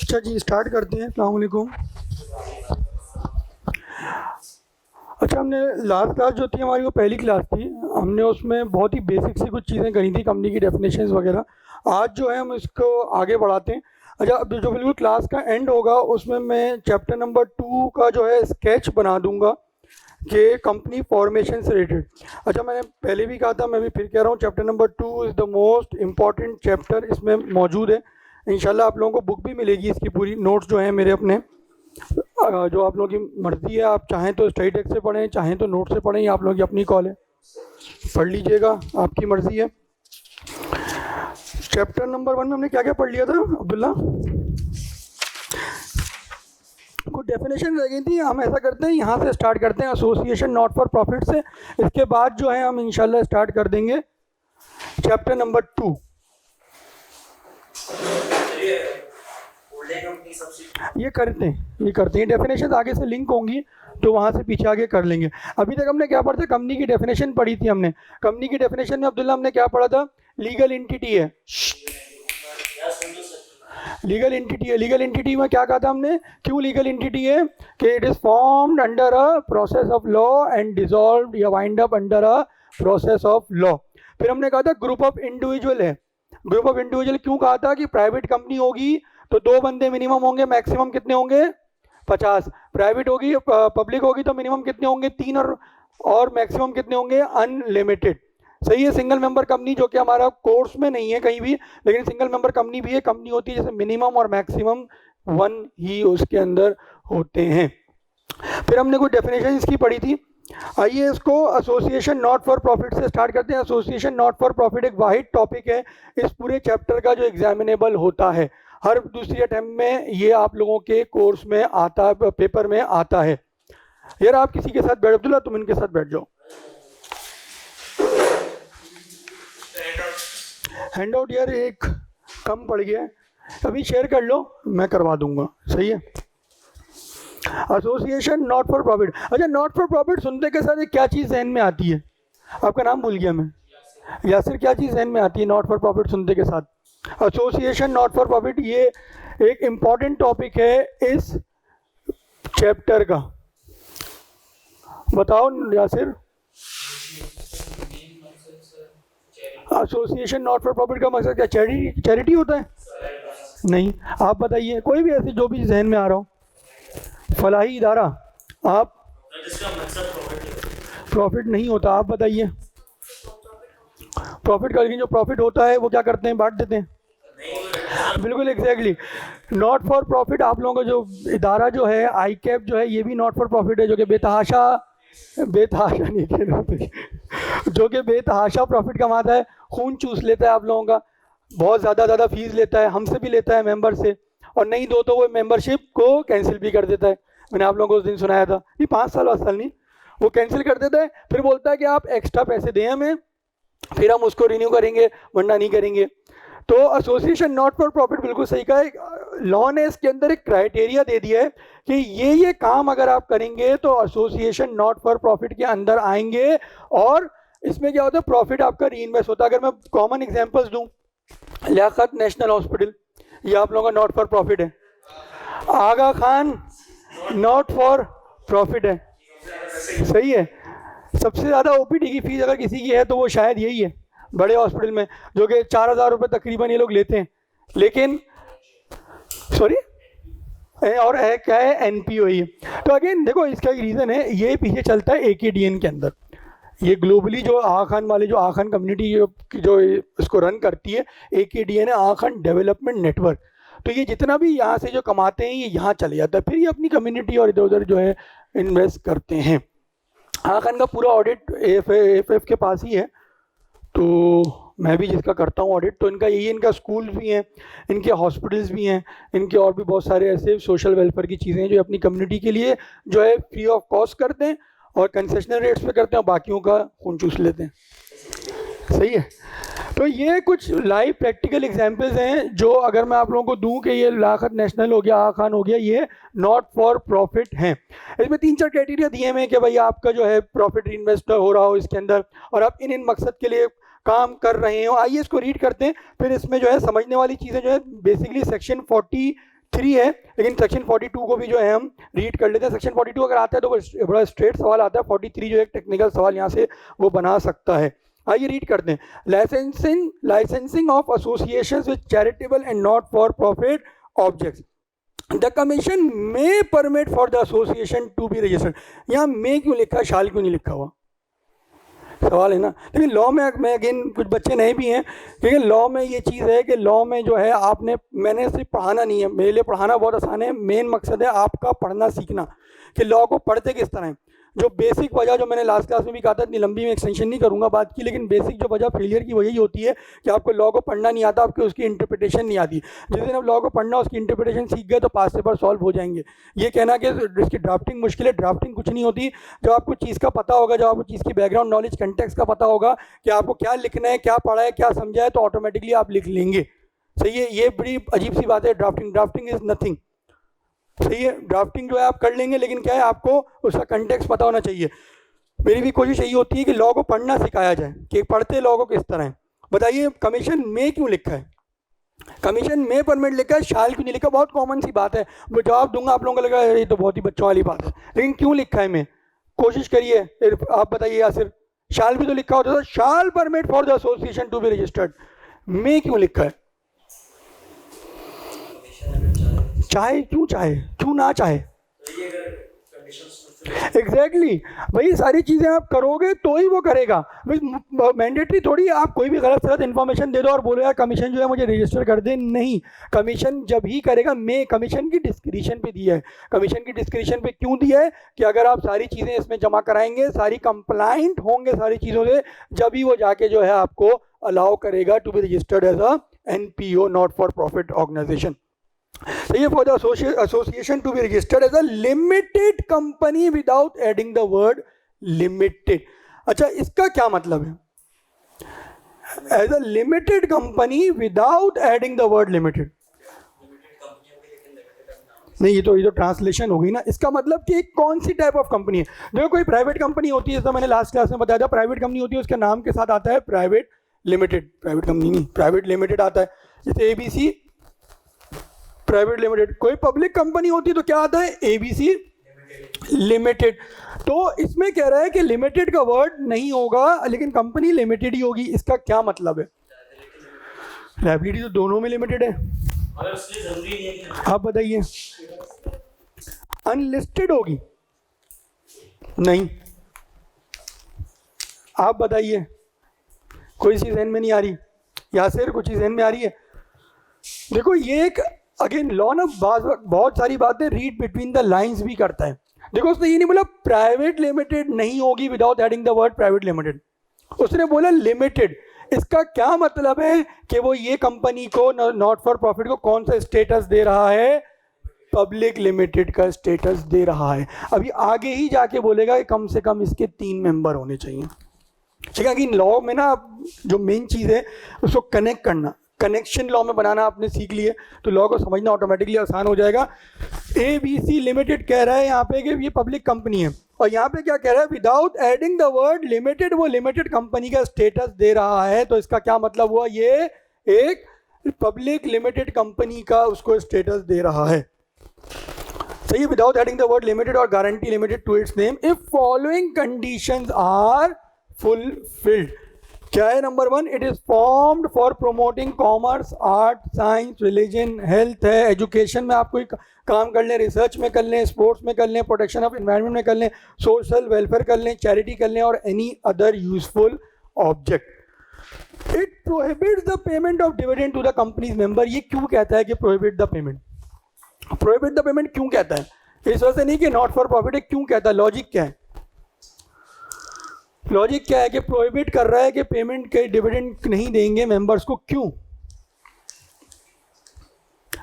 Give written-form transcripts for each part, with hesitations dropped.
अच्छा जी, स्टार्ट करते हैं। अस्सलाम वालेकुम। अच्छा, हमने लास्ट क्लास जो थी हमारी, वो पहली क्लास थी। हमने उसमें बहुत ही बेसिक सी कुछ चीज़ें करी थी, कंपनी की डेफिनेशंस वगैरह। आज जो है हम इसको आगे बढ़ाते हैं। अच्छा, अब जो बिल्कुल क्लास का एंड होगा उसमें मैं चैप्टर नंबर 2 का जो है स्केच बना दूंगा कि कंपनी फॉर्मेशन से रिलेटेड। अच्छा, मैंने पहले भी कहा था, मैं भी फिर कह रहा हूँ, chapter number 2 is the most important chapter इसमें मौजूद है। इंशाल्लाह आप लोगों को बुक भी मिलेगी इसकी पूरी, नोट्स जो हैं मेरे अपने। जो आप लोगों की मर्ज़ी है, आप चाहें तो स्टडी टेक्स्ट से पढ़ें, चाहें तो नोट से पढ़ें, ये आप लोगों की अपनी कॉल है, पढ़ लीजिएगा, आपकी मर्ज़ी है। चैप्टर नंबर 1 में हमने क्या क्या पढ़ लिया था अब्दुल्ला? कुछ डेफिनेशन रह गई थी। हम ऐसा करते हैं, यहाँ से स्टार्ट करते हैं, एसोसिएशन नॉट फॉर प्रॉफिट से। इसके बाद जो है हम इंशाल्लाह स्टार्ट कर देंगे चैप्टर नंबर 2। ये करते हैं डेफिनेशन आगे से लिंक होंगी तो वहाँ से पीछे आगे कर लेंगे। अभी तक हमने क्या पढ़ा था? कंपनी की डेफिनेशन पढ़ी थी हमने। कंपनी की डेफिनेशन में अब्दुल्ला हमने क्या पढ़ा था? लीगल एंटिटी है। लीगल एंटिटी है। लीगल एंटिटी में क्या कहा था हमने? क्यों लीगल एंटिटी है? कि it is formed under a process of law and dissolved या wind up under a process of law. फिर हमने कहा था ग्रुप ऑफ इंडिविजुअल है। ग्रुप ऑफ इंडिविजुअल क्यों कहा था? कि प्राइवेट कंपनी होगी तो 2 बंदे मिनिमम होंगे, मैक्सिमम कितने होंगे? 50। प्राइवेट होगी, पब्लिक होगी तो मिनिमम कितने होंगे? 3, और मैक्सिमम कितने होंगे? अनलिमिटेड। सही है। सिंगल मेंबर कंपनी, जो कि हमारा कोर्स में नहीं है कहीं भी, लेकिन सिंगल मेंबर कंपनी भी है। कंपनी होती है जैसे मिनिमम और मैक्सिमम 1 ही उसके अंदर होते हैं। फिर हमने कुछ डेफिनेशन इसकी पढ़ी थी। आइए इसको एसोसिएशन नॉट फॉर प्रॉफिट से स्टार्ट करते हैं। एसोसिएशन नॉट फॉर प्रॉफिट एक वाहिद टॉपिक है इस पूरे चैप्टर का जो एग्जामिनेबल होता है। हर दूसरी अटेम्प्ट में ये आप लोगों के कोर्स में आता है, पेपर में आता है। यार आप किसी के साथ बैठ, अब्दुल्ला तुम इनके साथ बैठ जाओ। हैंड आउट यार एक कम पड़ गया है, अभी शेयर कर लो, मैं करवा दूंगा। सही है। Association not for profit. अच्छा, नॉट फॉर प्रॉफिट सुनते के साथ एक क्या चीज़ जहन में आती है? आपका नाम भूल गया मैं। यासिर, क्या चीज़ जहन में आती है नॉट फॉर प्रॉफिट सुनते के साथ? एसोसिएशन नॉट फॉर प्रॉफिट ये एक इम्पॉर्टेंट टॉपिक है इस चैप्टर का। बताओ Yasir. Association not for profit का मकसद क्या? चैरिटी होता है? नहीं, आप बताइए कोई भी ऐसी जो भी जहन में आ रहा हो। फलाही इदारा, आप? प्रॉफिट नहीं होता, आप बताइए। प्रॉफिट का, लेकिन जो प्रॉफिट होता है वो क्या करते हैं? बांट देते हैं। बिल्कुल एग्जैक्टली। नॉट फॉर प्रॉफिट आप लोगों का जो इदारा जो है, आई कैप जो है, ये भी नॉट फॉर प्रॉफिट है, जो कि बेतहाशा नहीं कह रहा, जो कि बेतहाशा प्रॉफिट कमाता है, खून चूस लेता है आप लोगों का, बहुत ज़्यादा फीस लेता है, हमसे भी लेता है मेंबर से, और नहीं दो तो वो मेंबरशिप को कैंसिल भी कर देता है। मैंने आप लोगों को उस दिन सुनाया था, नहीं 5 साल 8 साल नहीं, वो कैंसिल कर देता है। फिर बोलता है कि आप एक्स्ट्रा पैसे दें हमें, फिर हम उसको रिन्यू करेंगे, वरना नहीं करेंगे। तो एसोसिएशन नॉट फॉर प्रॉफिट बिल्कुल सही कहा है। लॉ ने इसके अंदर एक क्राइटेरिया दे दिया है कि ये काम अगर आप करेंगे तो एसोसिएशन नॉट फॉर प्रॉफिट के अंदर आएंगे, और इसमें क्या होता है? प्रॉफिट आपका री इन्वेस्ट होता है। अगर मैं कॉमन एग्जांपल्स दूं, लियाकत नेशनल हॉस्पिटल, ये आप लोगों का नॉट फॉर प्रॉफिट है। आगा खान नॉट फॉर प्रॉफिट है। सही है। सबसे ज़्यादा ओपीडी की फीस अगर किसी की है तो वो शायद यही है, बड़े हॉस्पिटल में, जो कि 4,000 रुपये तकरीबन ये लोग लेते हैं। लेकिन सॉरी, और है क्या है? एनपीओ ही। तो अगेन देखो, इसका एक रीज़न है, ये पीछे चलता है एकेडीएन के अंदर। ये ग्लोबली जो आगा खान वाले, जो आगा खान कम्युनिटी जो इसको रन करती है, एकेडीएन है, आगा खान डेवलपमेंट नेटवर्क। तो ये जितना भी यहाँ से जो कमाते हैं ये यहाँ चले जाता है, फिर ये अपनी कम्युनिटी और इधर उधर जो है इन्वेस्ट करते हैं। आगा खान का पूरा ऑडिट एएफएफ के पास ही है, तो मैं भी जिसका करता हूँ ऑडिट, तो इनका यही, इनका स्कूल भी हैं, इनके हॉस्पिटल्स भी हैं, इनके और भी बहुत सारे ऐसे सोशल वेलफेयर की चीज़ें हैं जो अपनी कम्युनिटी के लिए जो है फ्री ऑफ कॉस्ट करते हैं, और कंसेशनल रेट्स पे करते हैं, और बाकियों का खून चूस लेते हैं। सही है। तो ये कुछ लाइव प्रैक्टिकल एग्जांपल्स हैं जो अगर मैं आप लोगों को दूं कि ये लियाकत नेशनल हो गया, आगा खान हो गया, ये नॉट फॉर प्रॉफिट हैं। इसमें 3-4 क्राइटेरिया दिए हुए हैं कि भाई आपका जो है प्रॉफिट इन्वेस्ट हो रहा हो इसके अंदर, और आप इन मकसद के लिए काम कर रहे हो। आइए इसको रीड करते हैं, फिर इसमें जो है समझने वाली चीज़ें जो है बेसिकली सेक्शन 40 3 है, लेकिन सेक्शन 42 को भी जो है हम रीड कर लेते हैं। सेक्शन 42 अगर आता है तो बड़ा स्ट्रेट सवाल आता है, 43 जो एक टेक्निकल सवाल यहाँ से वो बना सकता है। आइए रीड करते हैं। Licensing of associations with charitable and not for profit objects, the commission may permit for the association to be registered. यहाँ मे क्यों लिखा है, शाल क्यों नहीं लिखा हुआ, सवाल है ना। लेकिन लॉ में अगेन कुछ बच्चे नए भी हैं, क्योंकि लॉ में ये चीज़ है कि लॉ में जो है आपने, मैंने सिर्फ पढ़ाना नहीं है, मेरे लिए पढ़ाना बहुत आसान है, मेन मकसद है आपका पढ़ना सीखना कि लॉ को पढ़ते किस तरह है। जो बेसिक वजह, जो मैंने लास्ट क्लास में भी कहा था, इतनी लंबी में एक्सटेंशन नहीं करूंगा बात की, लेकिन बेसिक जो वजह फेलियर की वही होती है कि आपको लॉ को पढ़ना नहीं आता, आपको उसकी इंटरप्रिटेशन नहीं आती। जिस दिन आप लॉ को पढ़ना, उसकी इंटरप्रिटेशन सीख गए तो पास पेपर सॉल्व हो जाएंगे। ये कहना कि इसकी ड्राफ्टिंग मुश्किल है, ड्राफ्टिंग कुछ नहीं होती। जब आपको चीज़ का पता होगा, जब आपको चीज़ की बैकग्राउंड नॉलेज, कंटेक्स्ट का पता होगा कि आपको क्या लिखना है, क्या पढ़ा है, क्या समझा है, तो ऑटोमेटिकली आप लिख लेंगे। सही है, ये बड़ी अजीब सी बात है। Drafting is nothing. सही है, ड्राफ्टिंग जो है आप कर लेंगे, लेकिन क्या है, आपको उसका कंटेक्स्ट पता होना चाहिए। मेरी भी कोशिश यही होती है कि लॉ को पढ़ना सिखाया जाए कि पढ़ते लॉ को किस तरह है। बताइए कमीशन में क्यों लिखा है, कमीशन में परमिट लिखा है, शाल क्यों नहीं लिखा। बहुत कॉमन सी बात है, वो जवाब दूंगा, आप लोगों को लगेगा ये तो बहुत ही बच्चों वाली बात है, लेकिन क्यों लिखा है में, कोशिश करिए फिर आप बताइए। या सिर्फ शाल भी तो लिखा होता था, shall permit for the association to be registered, में क्यों लिखा है। चाहे क्यों ना चाहे, एग्जैक्टली भाई, सारी चीजें आप करोगे तो ही वो करेगा। मैंडेटरी थोड़ी आप कोई भी गलत इन्फॉर्मेशन दे दो और बोलो यार कमीशन जो है मुझे रजिस्टर कर दे, नहीं। कमीशन जब ही करेगा, मैं कमीशन की डिस्क्रिप्शन पे दिया है। कमीशन की डिस्क्रिप्शन पे क्यों दिया है कि अगर आप सारी चीजें इसमें जमा कराएंगे, सारी कंप्लाइंट होंगे सारी चीजों से, जब ही वो जाके जो है आपको अलाउ करेगा to be registered as a NPO, not for profit organisation. सही है, for the association to be registered as a limited company without adding the word limited. अच्छा, इसका क्या मतलब है, as a limited company without adding the word limited. नहीं, ये तो ट्रांसलेशन हो गई ना। इसका मतलब कि कौन सी टाइप ऑफ कंपनी है। देखो, कोई प्राइवेट कंपनी होती है, जैसा मैंने लास्ट क्लास में बताया था, प्राइवेट कंपनी होती है, उसके नाम के साथ आता है प्राइवेट लिमिटेड। प्राइवेट कंपनी नहीं, प्राइवेट लिमिटेड आता है, जैसे ABC प्राइवेट लिमिटेड। कोई पब्लिक कंपनी होती है तो क्या आता है, ABC लिमिटेड। तो इसमें कह रहा है कि लिमिटेड का वर्ड नहीं होगा, लेकिन कंपनी लिमिटेड ही होगी। इसका क्या मतलब है, लायबिलिटी तो दोनों में लिमिटेड है। आप बताइए, अनलिस्टेड होगी, नहीं। आप बताइए, कोई चीज ज़हन में नहीं आ रही, या सिर्फ कुछ चीज ज़हन में आ रही है। देखो, ये एक अगेन लॉ ना बहुत सारी बातें रीड बिटवीन द लाइंस भी करता है। देखो, उसने ये नहीं बोला प्राइवेट लिमिटेड नहीं होगी without adding the word private limited, उसने बोला लिमिटेड। इसका क्या मतलब है कि वो ये कंपनी को, नॉट फॉर प्रॉफिट को कौन सा स्टेटस दे रहा है, पब्लिक लिमिटेड का स्टेटस दे रहा है। अभी आगे ही जाके बोलेगा कि कम से कम इसके 3 मेंबर होने चाहिए। ठीक है, कि लॉ में ना जो मेन चीज़ है उसको कनेक्ट करना, कनेक्शन लॉ में बनाना आपने सीख लिए तो लॉ को समझना ऑटोमेटिकली आसान हो जाएगा। ABC लिमिटेड कह रहा है यहाँ पे कि ये पब्लिक कंपनी है, और यहाँ पे क्या कह रहा है, without adding the word limited, वो लिमिटेड कंपनी का स्टेटस दे रहा है। तो इसका क्या मतलब हुआ, ये एक पब्लिक लिमिटेड कंपनी का उसको स्टेटस दे रहा है। सही है, without adding the word limited और guarantee limited to its name if following conditions are fulfilled. क्या है, number 1, it is formed for promoting commerce, art, science, religion, health है, एजुकेशन में आप कोई काम कर लें, रिसर्च में कर लें, स्पोर्ट्स में कर लें, प्रोटेक्शन ऑफ एनवायरनमेंट में कर लें, सोशल वेलफेयर कर लें, चैरिटी कर लें, और any other useful object. It prohibits the payment of dividend to the company's member. ये क्यों कहता है कि prohibit the payment, prohibit the payment क्यों कहता है, इस वजह से नहीं कि नॉट फॉर प्रॉफिट है, क्यों कहता है, लॉजिक क्या है, लॉजिक क्या है कि प्रोहिबिट कर रहा है कि पेमेंट के डिविडेंड नहीं देंगे मेंबर्स को, क्यों।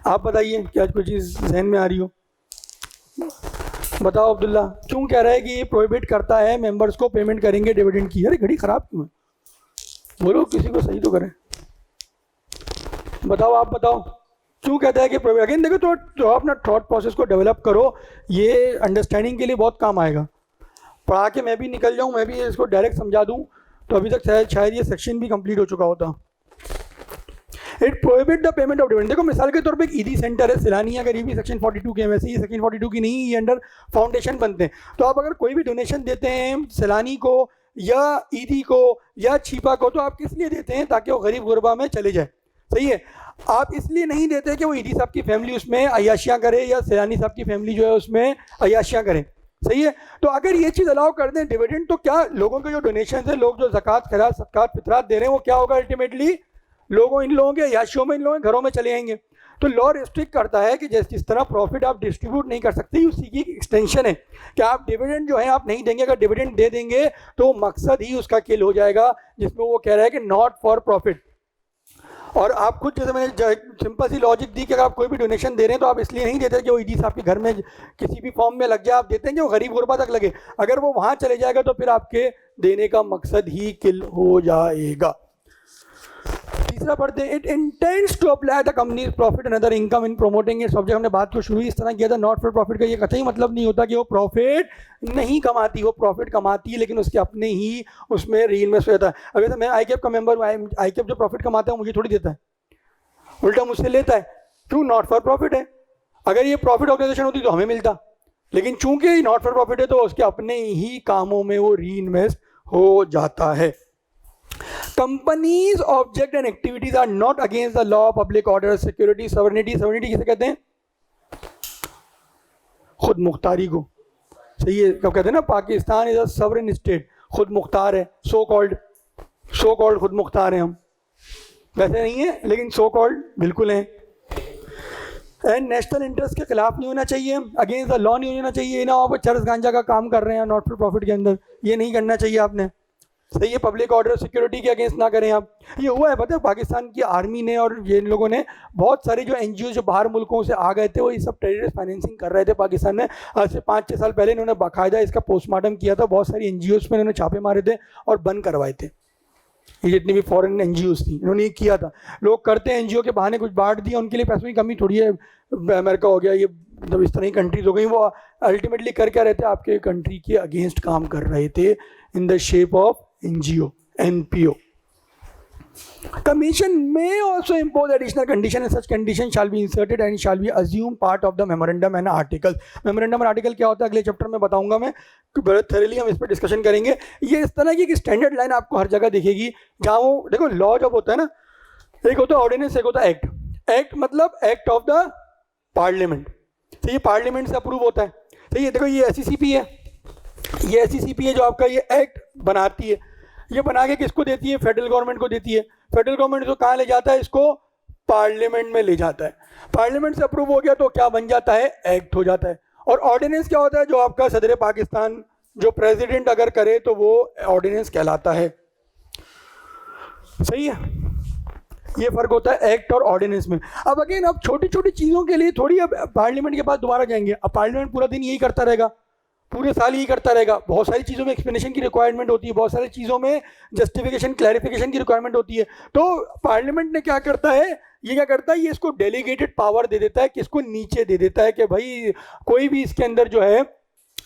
आप बताइए, क्या कोई चीज़ जहन में आ रही हो, बताओ अब्दुल्ला, क्यों कह रहा है कि ये प्रोहिबिट करता है मेंबर्स को पेमेंट करेंगे डिविडेंड की। अरे घड़ी खराब क्यों है, बोलो, किसी को सही तो करें, बताओ, आप बताओ क्यों कहता है कि प्रोहिबिट। अगेन देखो, तो अपना थॉट प्रोसेस को डेवलप करो, ये अंडरस्टैंडिंग के लिए बहुत काम आएगा। पढ़ा के मैं भी निकल जाऊं, मैं भी इसको डायरेक्ट समझा दूं, तो अभी तक शायद ये सेक्शन भी कंप्लीट हो चुका होता। It prohibit the payment of dividend. देखो मिसाल के तौर पे एक ईदी सेंटर है, सैलानी अगर ये भी सेक्शन 42 के, वैसे ही सेक्शन 42 की नहीं, ये अंडर फाउंडेशन बनते हैं। तो आप अगर कोई भी डोनेशन देते हैं सैलानी को या ईदी को या छिपा को, तो आप किस लिए देते हैं? ताकि वो गरीब गुरबा में चले जाए। सही है, आप इसलिए नहीं देते कि वो ईदी साहब की फैमिली उसमें अयाशियाँ करे या सैलानी साहब की फैमिली जो है उसमें अयाशियाँ करे। सही है, तो अगर ये चीज़ अलाउ कर दें डिविडेंड, तो क्या लोगों के जो डोनेशन है, लोग जो ज़कात खैरात सदकात फितरात दे रहे हैं, वो क्या होगा अल्टीमेटली? इन लोगों के अयाशियों में, इन लोगों के घरों में चले आएंगे। तो लॉ रिस्ट्रिक्ट करता है कि जिस तरह प्रॉफिट आप डिस्ट्रीब्यूट नहीं कर सकते, उसी की एक्सटेंशन है कि आप डिविडेंड जो है आप नहीं देंगे। अगर डिविडेंड दे देंगे तो मकसद ही उसका किल हो जाएगा, जिसमें वो कह रहा है कि नॉट फॉर प्रॉफिट। और आप खुद, जैसे मैंने सिंपल सी लॉजिक दी कि अगर आप कोई भी डोनेशन दे रहे हैं तो आप इसलिए नहीं देते कि वो ईदी साहब के घर में किसी भी फॉर्म में लग जाए, आप देते हैं कि वो गरीब गुरबा तक लगे। अगर वो वहाँ चले जाएगा तो फिर आपके देने का मकसद ही किल हो जाएगा। तीसरा पढ़ते हैं, it intends to apply the company's profit and other income in promoting its object. हमने बात को शुरू इस तरह किया था, नॉट फॉर प्रॉफिट का ये कतई मतलब नहीं होता कि वो प्रॉफिट नहीं कमाती, वो प्रॉफिट कमाती है लेकिन उसके अपने ही उसमें री इन्वेस्ट हो जाता है। अभी तो मैं आईकेप का मेंबर हूँ, आईकेप जो प्रॉफिट कमाता है मुझे थोड़ी देता है, उल्टा मुझसे लेता है। क्यों? नॉट फॉर प्रॉफिट है। अगर ये प्रॉफिट ऑर्गेनाइजेशन होती तो हमें मिलता, लेकिन चूंकि नॉट फॉर प्रॉफिट है तो उसके अपने ही कामों में वो री इन्वेस्ट हो जाता है। Company's object and activities are not against the law, public order, security, sovereignty. Sovereignty किसे कहते हैं? खुद मुख्तारी को। सही है, कब कहते हैं ना Pakistan is a sovereign state, खुद मुख्तार है, सो कॉल्ड खुद मुख्तार है हम, वैसे नहीं है लेकिन सो कॉल्ड बिल्कुल हैं। एंड नेशनल इंटरेस्ट के खिलाफ नहीं होना चाहिए, अगेंस्ट द लॉ नहीं होना चाहिए ना। आप चरस गांजा का काम कर रहे हैं नॉट फॉर प्रॉफिट के अंदर, ये नहीं करना चाहिए आपने। सही है, पब्लिक ऑर्डर सिक्योरिटी के अगेंस्ट ना करें आप। ये हुआ है पता है, पाकिस्तान की आर्मी ने और ये इन लोगों ने बहुत सारे जो एनजीओ जो बाहर मुल्कों से आ गए थे, वो ये सब टेररिस्ट फाइनेंसिंग कर रहे थे पाकिस्तान में। आज से 5-6 साल पहले इन्होंने बाकायदा इसका पोस्टमार्टम किया था, बहुत सारी एनजीओज में इन्होंने छापे मारे थे और बंद करवाए थे। ये जितनी भी फॉरेन एनजीओज थी इन्होंने ये किया था। लोग करते हैं एनजीओ के बहाने कुछ बांट दिया, उनके लिए पैसों की कमी थोड़ी है। अमेरिका हो गया, ये जब इस तरह की कंट्रीज हो गई, वो अल्टीमेटली कर क्या रहे थे? आपके कंट्री के अगेंस्ट काम कर रहे थे in the shape of NGO, NPO. Commission may also impose additional condition and such condition shall be inserted and shall be assumed part of the memorandum and article। memorandum और article क्या होता है अगले chapter में बताऊंगा मैं, बड़े thoroughly हम इस पर डिस्कशन करेंगे। ये इस तरह की स्टैंडर्ड लाइन आपको हर जगह दिखेगी जहाँ वो देखो लॉ जब होता है ना, एक होता है ऑर्डिनेंस, एक होता है एक्ट। एक्ट मतलब एक्ट ऑफ द पार्लियामेंट, तो ये पार्लियामेंट से अप्रूव होता है। तो ये देखो ये एससीसीपी है, ये एससीसीपी है जो आपका ये एक्ट बनाती है। ये बना के किसको देती है? फेडरल गवर्नमेंट को देती है। फेडरल गवर्नमेंट इसको कहाँ ले जाता है? इसको पार्लियामेंट में ले जाता है। पार्लियामेंट से अप्रूव हो गया तो क्या बन जाता है? एक्ट हो जाता है। और ऑर्डिनेंस क्या होता है? जो आपका सदर पाकिस्तान जो प्रेसिडेंट अगर करे तो वो ऑर्डिनेंस कहलाता है। सही है, ये फर्क होता है एक्ट और ऑर्डिनेंस में। अब अगेन अब छोटी छोटी चीज़ों के लिए थोड़ी अब पार्लियामेंट के बाद दोबारा जाएंगे। अब पार्लियामेंट पूरा दिन यही करता रहेगा, पूरे साल यही करता रहेगा। बहुत सारी चीज़ों में एक्सप्लेनेशन की रिक्वायरमेंट होती है, बहुत सारी चीज़ों में जस्टिफिकेशन क्लैरिफिकेशन की रिक्वायरमेंट होती है। तो पार्लियामेंट ने क्या करता है, ये क्या करता है, ये इसको डेलीगेटेड पावर दे देता है, किसको? नीचे दे देता है कि भाई कोई भी इसके अंदर जो है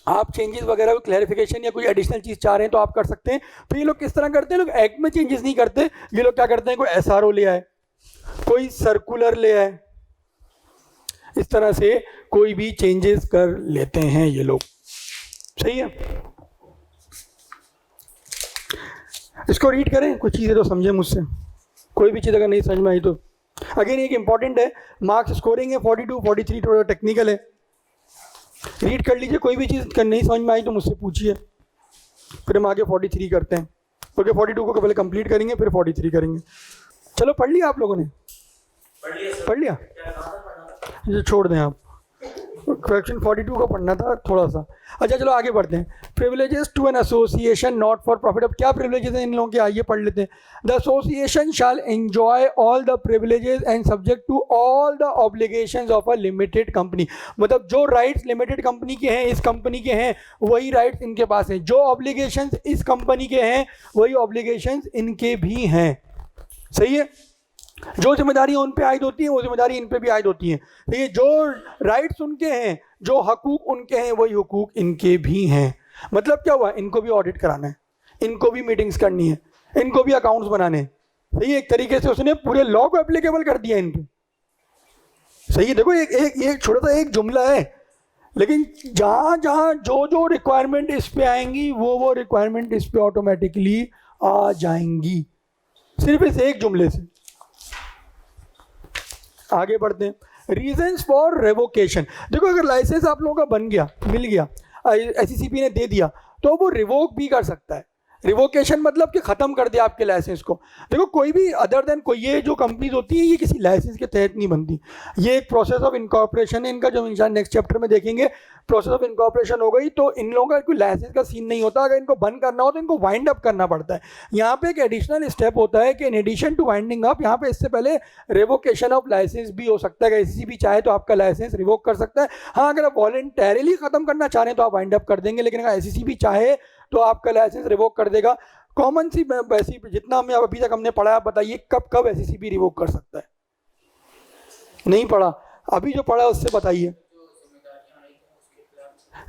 आप चेंजेस वगैरह क्लैरिफिकेशन या कोई एडिशनल चीज़ चाह रहे हैं तो आप कर सकते हैं। तो ये लोग किस तरह करते हैं? लोग एक्ट में चेंजेस नहीं करते, ये लोग क्या करते हैं, कोई एसआरओ ले आए, कोई सर्कुलर ले आए, इस तरह से कोई भी चेंजेस कर लेते हैं ये लोग। सही है, इसको रीड करें, कुछ चीज़ें तो समझें मुझसे, कोई भी चीज़ अगर नहीं समझ में आई तो। अगेन एक इंपॉर्टेंट है, मार्क्स स्कोरिंग है 42, 43 थोड़ा टेक्निकल है, रीड कर लीजिए। कोई भी चीज़ नहीं समझ में आई तो मुझसे पूछिए, फिर हम आगे 43 करते हैं। क्योंकि 42 को पहले कंप्लीट करेंगे फिर 43 करेंगे। चलो पढ़ लिया आप लोगों ने? पढ़ लिया, ये छोड़ दें आप, क्वेश्चन 42 को पढ़ना था थोड़ा सा। अच्छा चलो आगे बढ़ते हैं। Privileges to an association not for profit. अब क्या प्रिविलेजेस हैं इन लोगों के, आइए पढ़ लेते हैं। The association shall enjoy all the privileges and subject to all the obligations of a limited company. मतलब जो राइट्स लिमिटेड कंपनी के हैं, इस कंपनी के हैं, वही राइट्स इनके पास हैं। जो ऑब्लिगेशंस इस कंपनी के हैं वही ऑब्लिगेशंस इनके भी हैं। सही है, जो जिम्मेदारियां उन पे आयद होती हैं वो जिम्मेदारी इन पे भी आयद होती हैं। तो ये जो राइट्स उनके हैं, जो हकूक उनके हैं, वही हकूक इनके भी हैं। मतलब क्या हुआ, इनको भी ऑडिट कराना है, इनको भी मीटिंग्स करनी है, इनको भी अकाउंट्स बनाने हैं। सही है, एक तरीके से उसने पूरे लॉ को एप्लीकेबल कर दिया इन पे। सही है, देखो एक एक एक छोटा सा एक जुमला है, लेकिन जहां जहां जो जो रिक्वायरमेंट इस पे आएंगी वो रिक्वायरमेंट इस पे ऑटोमेटिकली आ जाएंगी, सिर्फ इस एक जुमले से। आगे बढ़ते हैं, रीजंस फॉर रेवोकेशन। देखो अगर लाइसेंस आप लोगों का बन गया, मिल गया, एससीसीपी ने दे दिया, तो वो रिवोक भी कर सकता है। रिवोकेशन मतलब कि ख़त्म कर दिया आपके लाइसेंस को। देखो कोई भी अदर देन कोई, ये जो कंपनीज होती है ये किसी लाइसेंस के तहत नहीं बनती, ये एक प्रोसेस ऑफ इनकॉर्पोरेशन है इनका, जो इंसान नेक्स्ट चैप्टर में देखेंगे। प्रोसेस ऑफ इनकॉर्पोरेशन हो गई तो इन लोगों का कोई लाइसेंस का सीन नहीं होता। अगर इनको बंद करना हो तो इनको वाइंड अप करना पड़ता है। यहाँ पे एक एडिशनल स्टेप होता है कि in addition to winding up, यहाँ पे इससे पहले रिवोकेशन ऑफ लाइसेंस भी हो सकता है। एससीसीबी चाहे तो आपका लाइसेंस रिवोक कर सकता है। हाँ, अगर आप वॉलंटरली खत्म करना चाह रहे हैं तो आप वाइंड अप कर देंगे, लेकिन अगर एससीसीबी चाहे तो आपका लाइसेंस रिवोक कर देगा। कॉमन सी वैसी जितना हमें अभी तक हमने पढ़ा है, बताइए कब कब एससीसीबी रिवोक कर सकता है? नहीं पढ़ा, अभी जो पढ़ा है उससे बताइए।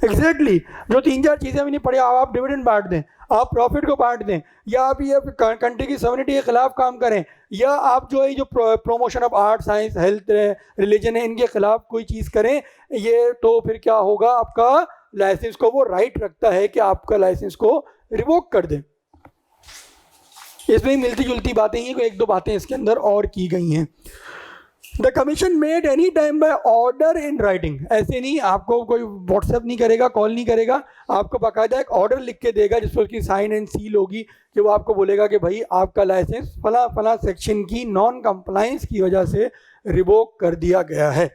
एग्जैक्टली जो 3-4 चीजें अभी नहीं पढ़ी, आप डिविडेंड बांट दें, आप प्रॉफिट को बांट दें, या आप ये कंट्री की सॉवरेनिटी के खिलाफ काम करें, या आप जो है जो promotion of art, science, health, religion है, इनके खिलाफ कोई चीज़ करें, ये तो फिर क्या होगा, आपका लाइसेंस को वो राइट रखता है कि आपका लाइसेंस को रिवोक कर दें। इसमें मिलती जुलती बातें ही, एक दो बातें इसके अंदर और की गई हैं। The commission made any time by order in writing, ऐसे नहीं आपको कोई व्हाट्सएप नहीं करेगा, कॉल नहीं करेगा, आपको बाकायदा एक ऑर्डर लिख के देगा जिसपर उसकी साइन एंड सील होगी, कि वो आपको बोलेगा कि भाई आपका लाइसेंस फला फला सेक्शन की नॉन कंप्लायंस की वजह से रिवोक कर दिया गया है।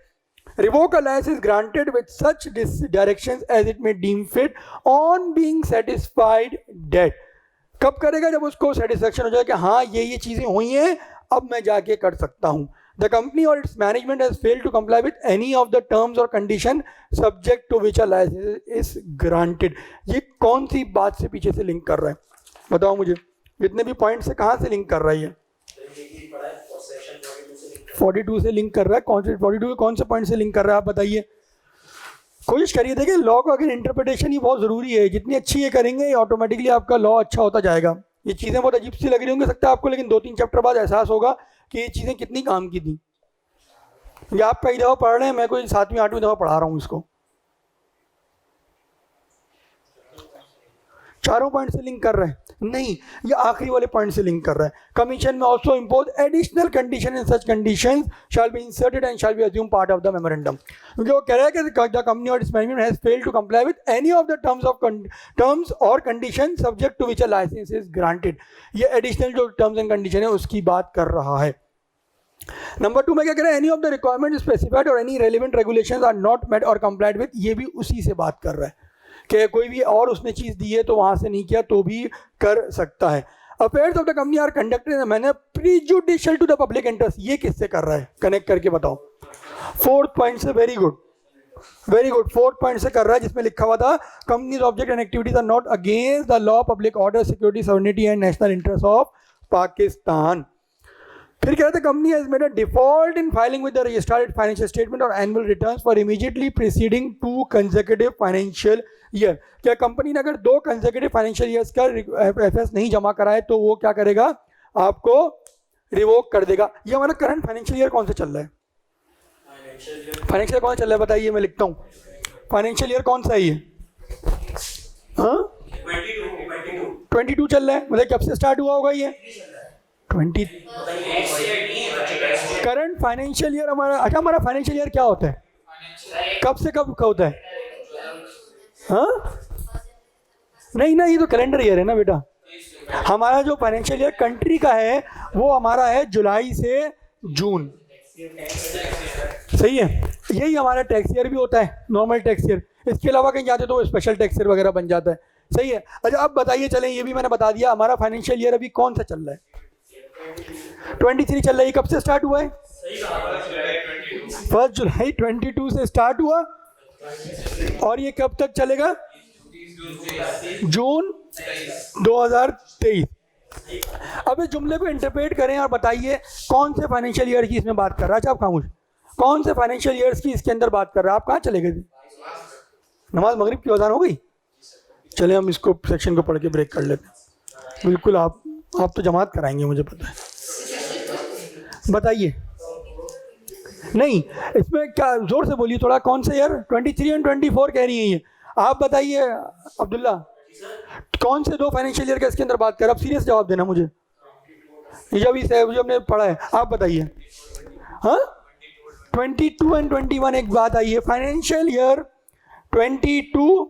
Revoke a licence granted with such directions as it may deem fit on being satisfied that. कब करेगा? जब उसको सेटिस्फेक्शन हो जाए कि हाँ ये चीज़ें हुई हैं, अब मैं जाके कर सकता हूँ। The company or its management has failed to comply with any of the terms or condition subject to which a license is granted। ये कौन सी बात से पीछे से लिंक कर रहा है, बताओ मुझे, जितने भी पॉइंट से कहाँ से लिंक कर रहा है ये? 42 से लिंक कर रहा है। कौन से 42 के कौन से पॉइंट से लिंक कर रहा है आप बताइए, कोशिश करिए। देखिए लॉ का अगर इंटरप्रिटेशन ही बहुत ज़रूरी है, जितनी अच्छी ये करेंगे ऑटोमेटिकली आपका लॉ अच्छा होता जाएगा। ये चीज़ें बहुत अजीब सी लग रही होंगी सकता है आपको, लेकिन 2-3 चैप्टर बाद एहसास होगा कि ये चीज़ें कितनी काम की थी। ये आप कई दफ़ा पढ़ रहे हैं, मैं कोई 7वीं 8वीं दफ़ा पढ़ा रहा हूँ इसको। चारों पॉइंट से लिंक कर रहे हैं? नहीं, ये आखिरी वाले पॉइंट से लिंक कर रहा है। कमीशन में also impose additional condition, in such condition shall be inserted and shall be assume part of the memorandum. क्योंकि वो कह रहा है कि द कंपनी और its management has failed to comply with any of the terms और condition subject to which a licence is granted. ये additional जो टर्म्स एंड कंडीशन है उसकी बात कर रहा है। नंबर 2 में क्या कह रहा है? Any of the requirement specified और any relevant regulations are not met और कंप्लाइड विद। ये भी उसी से बात कर रहा है कि कोई भी और उसने चीज़ दी है तो वहाँ से नहीं किया तो भी कर सकता है। Affairs of the company are conducted in a manner prejudicial to the public interest. ये किससे कर रहा है? कनेक्ट करके बताओ। 4th पॉइंट से। Very good, very good. 4th point से कर रहा है जिसमें लिखा हुआ था company's object and activities are not against the law, public order, security, sovereignty and national interest of Pakistan. फिर कह रहे थे company has made a default in filing with the registered financial statement और annual returns for immediately preceding 2 consecutive financial year. क्या company ने अगर 2 consecutive financial years का FS नहीं जमा कराए तो वो क्या करेगा? आपको रिवोक कर देगा। ये हमारा करंट फाइनेंशियल ईयर कौन सा चल रहा है? फाइनेंशियल कौन सा चल रहा है बताइए, मैं लिखता हूँ। फाइनेंशियल ईयर कौन सा है ये? हाँ 22 चल रहा है। मतलब कब से स्टार्ट हुआ होगा ये? 20। करंट फाइनेंशियल ईयर हमारा, अच्छा हमारा फाइनेंशियल ईयर क्या होता है? कब से कब का होता है? हाँ नहीं ना, ये तो कैलेंडर ईयर है ना बेटा। हमारा जो फाइनेंशियल ईयर कंट्री का है वो हमारा है जुलाई से जून। सही है, यही हमारा टैक्स ईयर भी होता है, नॉर्मल टैक्स ईयर। इसके अलावा कहीं जाते तो वो स्पेशल टैक्स ईयर वगैरह बन जाता है। सही है। अच्छा अब बताइए, चलें ये भी मैंने बता दिया, हमारा फाइनेंशियल ईयर अभी कौन सा चल रहा है? 23 चल रहा है। कब से स्टार्ट हुआ है? 1 जुलाई 22 से स्टार्ट हुआ और ये कब तक चलेगा? जून 2023। अब इस जुमले को इंटरप्रेट करें और बताइए कौन से फाइनेंशियल ईयर की इसमें बात कर रहा है? अच्छा आप खामोश, कौन से फाइनेंशियल ईयर्स की इसके अंदर बात कर रहा है? आप कहाँ चले गए थे? नमाज मगरिब की अज़ान हो गई। चले हम इसको सेक्शन को पढ़ के ब्रेक कर लेते हैं। बिल्कुल आप तो जमात कराएंगे मुझे पता है। बताइए। नहीं, इसमें क्या, जोर से बोलिए थोड़ा, कौन से ईयर? 23 और 24 कह रही हैं ये। आप बताइए अब्दुल्ला, कौन से दो फाइनेंशियल ईयर का इसके अंदर बात कर? अब सीरियस जवाब देना मुझे, ये जो हमने पढ़ा है। आप बताइए। हाँ, 22 और 21 एक बात आई है, financial year 22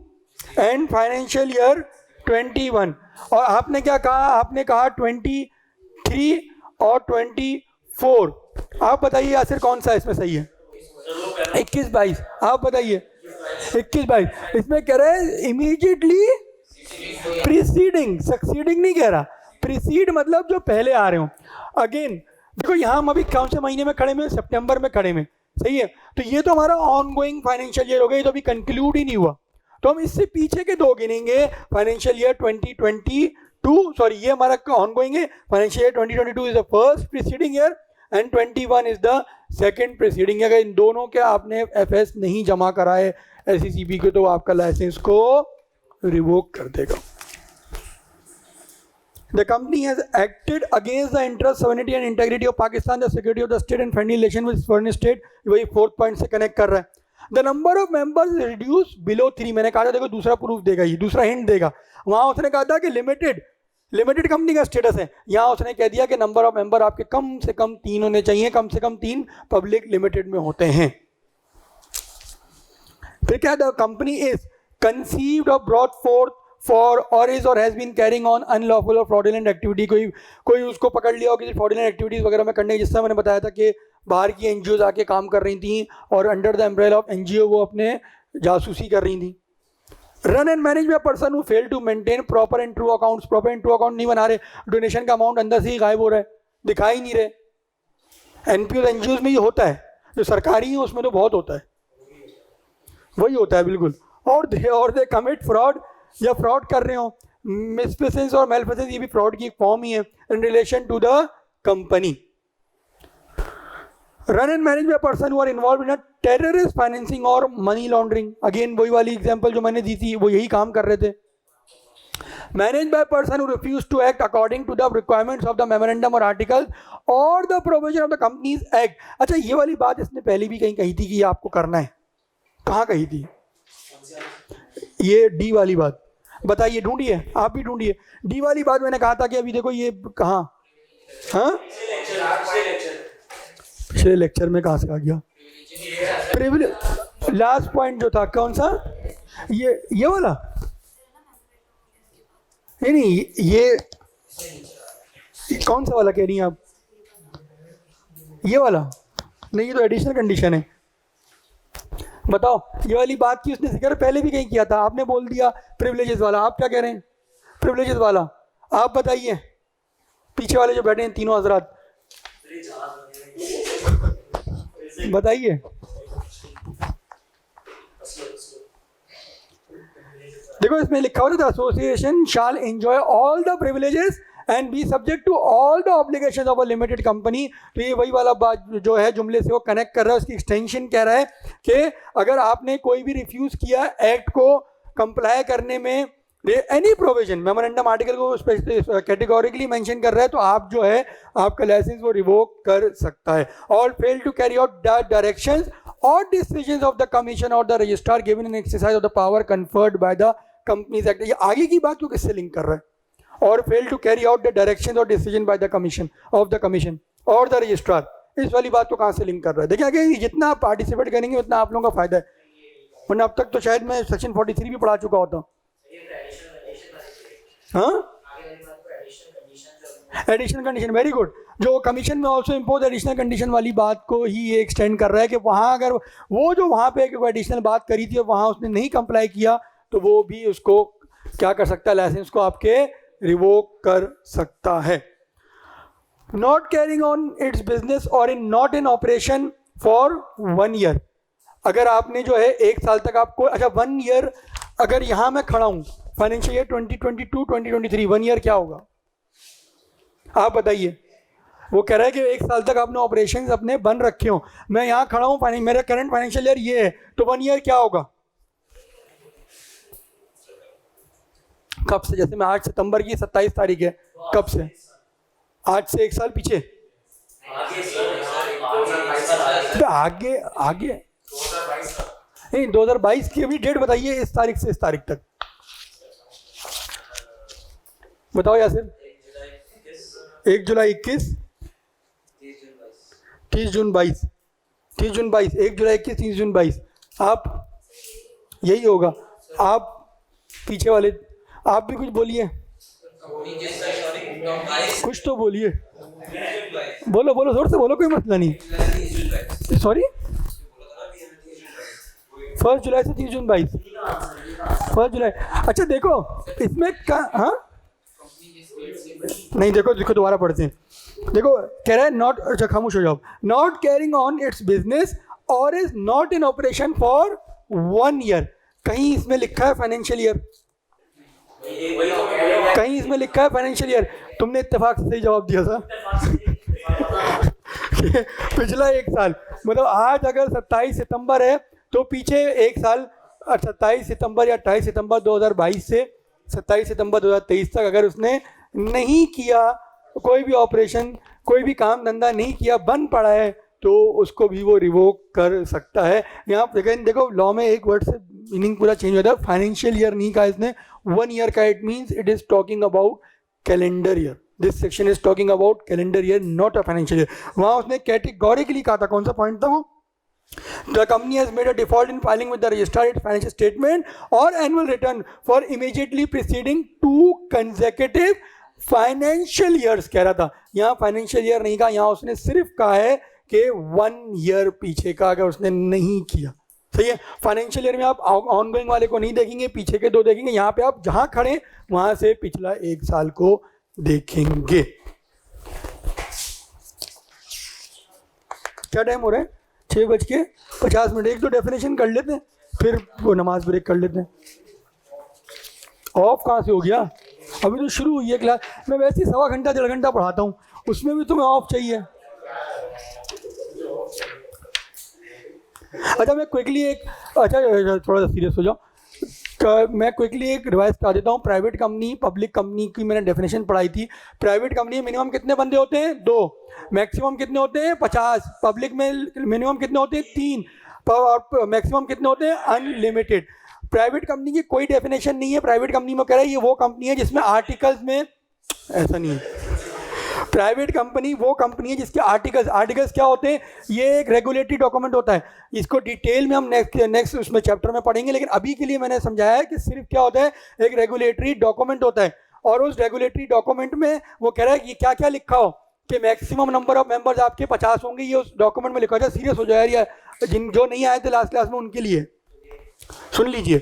and financial year 21। और आपने क्या कहा? आपने कहा 23 और 24। आप बताइए यासिर कौन सा इसमें सही है? 21-22। आप बताइए। 21-22 इसमें कह रहे हैं इमीडिएटली प्रीसीडिंग, सक्सीडिंग नहीं कह रहा, प्रीसीड मतलब जो पहले आ रहे हो। अगेन देखो, यहाँ हम अभी कौन से महीने में खड़े में? सितंबर में खड़े में, सही है। तो ये तो हमारा ऑन गोइंग फाइनेंशियल ईयर हो गया, ये तो अभी कंक्लूड ही नहीं हुआ। तो हम इससे पीछे के दो गिनेंगे, फाइनेंशियल ईयर 2022, सॉरी ये हमारा ऑन गोइंग है। Financial year 2022 is the first preceding year and 21 is the second preceding. अगर इन दोनों के आपने एफएस नहीं जमा कराए एससीसीबी के, तो आपका लाइसेंस को रिवोक कर देगा। The company has acted against the interest, sovereignty and integrity of Pakistan, the security of the state and friendly relation with foreign state। वही 4th पॉइंट से कनेक्ट कर रहा है। The number of members is reduced below 3। मैंने कहा था देखो दूसरा प्रूफ देगा, ये दूसरा हिंट देगा। वहां उसने कहा था कि लिमिटेड कंपनी का स्टेटस है, यहाँ उसने कह दिया कि नंबर ऑफ मेंबर आपके कम से कम 3 होने चाहिए, कम से कम 3 पब्लिक लिमिटेड में होते हैं। फिर क्या, the company is conceived or brought forth for or is or has been carrying on unlawful or fraudulent activity. कोई उसको पकड़ लिया हो किसी फ्रॉडुलेंट एक्टिविटीज वगैरह में करने, जिससे मैंने बताया था कि बाहर की एनजीओ आके काम कर रही थी और under the umbrella of NGO वो अपने जासूसी कर रही थी। Run and manage by person who fail to maintain proper and true accounts. Proper and true account नहीं बना रहे, डोनेशन का अमाउंट अंदर से ही गायब हो रहा है, दिखा ही नहीं रहे। एनपीओ एनजीओ में ये होता है, जो सरकारी है उसमें तो बहुत होता है, वही होता है बिल्कुल। और दे कमिट फ्रॉड, या फ्रॉड कर रहे हो, मिसफिसेंस और मेलफिसेंस, ये भी फ्रॉड की एक फॉर्म ही है in relation to the company. Run and manage by person who are involve in terrorist financing और मनी लॉन्ड्रिंग। अगेन वही वाली एग्जांपल जो मैंने दी थी, वो यही काम कर रहे थे। Manage by person who refuse to act according to the requirements of the memorandum और आर्टिकल और the provision of the companies act. अच्छा, ये वाली बात इसने पहले भी कहीं कही थी कि ये आपको करना है, कहाँ कही थी? ये डी वाली बात बताइए, ढूंढिए, आप भी ढूंढिए। डी वाली बात मैंने कहा था कि अभी देखो ये कहाँ, हाँ पिछले लेक्चर में कहाँ से आ गया? प्रिविलेज लास्ट पॉइंट जो था, कौन सा? ये वाला नहीं, ये कौन सा वाला कह रही हैं आप? ये वाला नहीं, ये तो एडिशनल कंडीशन है। बताओ, ये वाली बात की उसने जिक्र पहले भी कहीं किया था, आपने बोल दिया प्रिविलेजेस वाला। आप क्या कह रहे हैं? प्रिविलेजेस वाला। आप बताइए, पीछे वाले जो बैठे हैं तीनों हजरात, बताइए। देखो इसमें लिखा हुआ था, association shall enjoy all the privileges and be subject to all the obligations of a limited company. तो ये वही वाला बात जो है जुमले से वो कनेक्ट कर रहा है, उसकी एक्सटेंशन कह रहा है कि अगर आपने कोई भी रिफ्यूज किया एक्ट को कंप्लाई करने में, एनी प्रोविजन, मेमोरेंडम आर्टिकल को कैटेगोरिकली मेंशन कर रहा है, तो आप जो है आपका लाइसेंस वो रिवोक कर सकता है। और fail to carry out the directions और डिसीजंस ऑफ द कमीशन और the registrar given in exercise of the power conferred by the companies act. ये आगे की बात को किससे लिंक कर रहा है? और fail to carry out the direction और decision by the commission of the commission और द रजिस्ट्रार, इस वाली बात को कहाँ से लिंक कर रहा है? देखिए आगे जितना आप पार्टिसिपेट करेंगे उतना आप लोगों का फायदा है, वरना अब तक तो शायद मैं सेक्शन 43 भी पढ़ा चुका होता। हाँ, एडिशनल कंडीशन, वेरी गुड। जो कमीशन में ऑल्सो इम्पोज एडिशनल कंडीशन वाली बात को ही ये एक्सटेंड कर रहा है कि वहाँ अगर वो जो वहाँ पे एडिशनल बात करी थी और वहाँ उसने नहीं कंप्लाई किया, तो वो भी उसको क्या कर सकता है? लाइसेंस को आपके रिवोक कर सकता है। Not carrying on its business और in not in operation for 1 year. अगर आपने जो है 1 साल तक आपको, अच्छा 1 ईयर, अगर यहाँ मैं खड़ा हूँ फाइनेंशियल ईयर 2022-2023, 1 ईयर क्या होगा आप बताइए? वो कह रहा है कि 1 साल तक आपने ऑपरेशंस अपने बंद रखे हो, मैं यहाँ खड़ा हूँ, मेरा करंट फाइनेंशियल ईयर ये है, तो 1 ईयर क्या होगा? कब से? जैसे मैं 8 सितंबर की 27 तारीख है, कब से? आज से 1 साल पीछे, तो आगे आगे नहीं, 2022 की अभी डेट बताइए, इस तारीख से इस तारीख तक बताओ यासिर। 1 जुलाई 21, 30 जून 22, 30 जून 22, 1 जुलाई 21, 30 जून 22। आप यही होगा। आप पीछे वाले आप भी कुछ बोलिए, कुछ तो बोलिए, बोलो बोलो जोर से बोलो, कोई मसला नहीं। सॉरी 1 जुलाई से 30 जून 22, 1 जुलाई। अच्छा देखो इसमें हाँ नहीं, देखो देखो दोबारा पढ़ते हैं। देखो कह रहा है नॉट, अच्छा खामोश हो जाओ, not carrying on its business और is not in operation for 1 year. कहीं इसमें लिखा है फाइनेंशियल ईयर, कहीं इसमें लिखा है फाइनेंशियल ईयर। तुमने इत्तेफाक से सही जवाब दिया था। पिछला 1 साल, मतलब आज अगर 27 सितंबर है तो पीछे 1 साल 27 सितंबर या 28 सितंबर 2022 से 27 सितंबर 2023 तक अगर उसने नहीं किया कोई भी ऑपरेशन, कोई भी काम धंधा नहीं किया, बंद पड़ा है, तो उसको भी वो रिवोक कर सकता है। यहाँ देखो लॉ में एक वर्ड से मीनिंग पूरा चेंज होता है। फाइनेंशियल ईयर नहीं कहा इसने, 1 ईयर का, it means it is talking about calendar year. This section is talking about calendar year, not a financial year. वहाँ उसने कैटेगोरिकली कहा था, कौन सा पॉइंट था वो? The company has made a default in filing with the registrar its financial statement or annual return for immediately preceding 2 consecutive financial years कह रहा था। यहाँ फाइनेंशियल ईयर नहीं कहा, यहाँ उसने सिर्फ कहा है कि 1 ईयर पीछे का अगर उसने नहीं किया। सही है। फाइनेंशियल ईयर में आप ऑनगोइंग वाले को नहीं देखेंगे, पीछे के 2 देखेंगे। यहाँ पे आप जहाँ खड़े वहाँ से पिछला 1 साल को देखेंगे। क्या टाइम हो रहा है? 6:50। एक तो डेफिनेशन कर लेते हैं, फिर वो नमाज ब्रेक कर लेते हैं। ऑफ कहाँ से हो गया? अभी तो शुरू हुई है क्लास। मैं वैसे ही 1.25 घंटा 1.5 घंटा पढ़ाता हूँ, उसमें भी तुम्हें ऑफ चाहिए। अच्छा मैं क्विकली एक, अच्छा थोड़ा सा सीरियस हो जाओ, मैं क्विकली एक रिवाइज करा देता हूँ। प्राइवेट कंपनी, पब्लिक कंपनी की मैंने डेफिनेशन पढ़ाई थी। प्राइवेट कंपनी में मिनिमम कितने बंदे होते हैं? 2। मैक्सिमम कितने होते हैं? 50। पब्लिक में मिनिमम कितने होते हैं? 3। और मैक्सिमम कितने होते हैं? अनलिमिटेड। प्राइवेट कंपनी की कोई डेफिनेशन नहीं है। प्राइवेट कंपनी में कह रहा है ये वो कंपनी है जिसमें आर्टिकल्स में, ऐसा नहीं है। प्राइवेट कंपनी वो कंपनी है जिसके आर्टिकल्स क्या होते हैं? ये एक रेगुलेटरी डॉक्यूमेंट होता है। इसको डिटेल में हम नेक्स्ट उसमें चैप्टर में पढ़ेंगे, लेकिन अभी के लिए मैंने समझाया है कि सिर्फ क्या होता है, एक रेगुलेटरी डॉक्यूमेंट होता है। और उस रेगुलेटरी डॉक्यूमेंट में वो कह रहा है कि क्या क्या लिखा हो कि मैक्सिमम नंबर ऑफ मेंबर्स आपके 50 होंगे, ये उस डॉक्यूमेंट में लिखा हो। सीरियस हो जाए यार, जिन जो नहीं आए थे लास्ट क्लास में उनके लिए सुन लीजिए।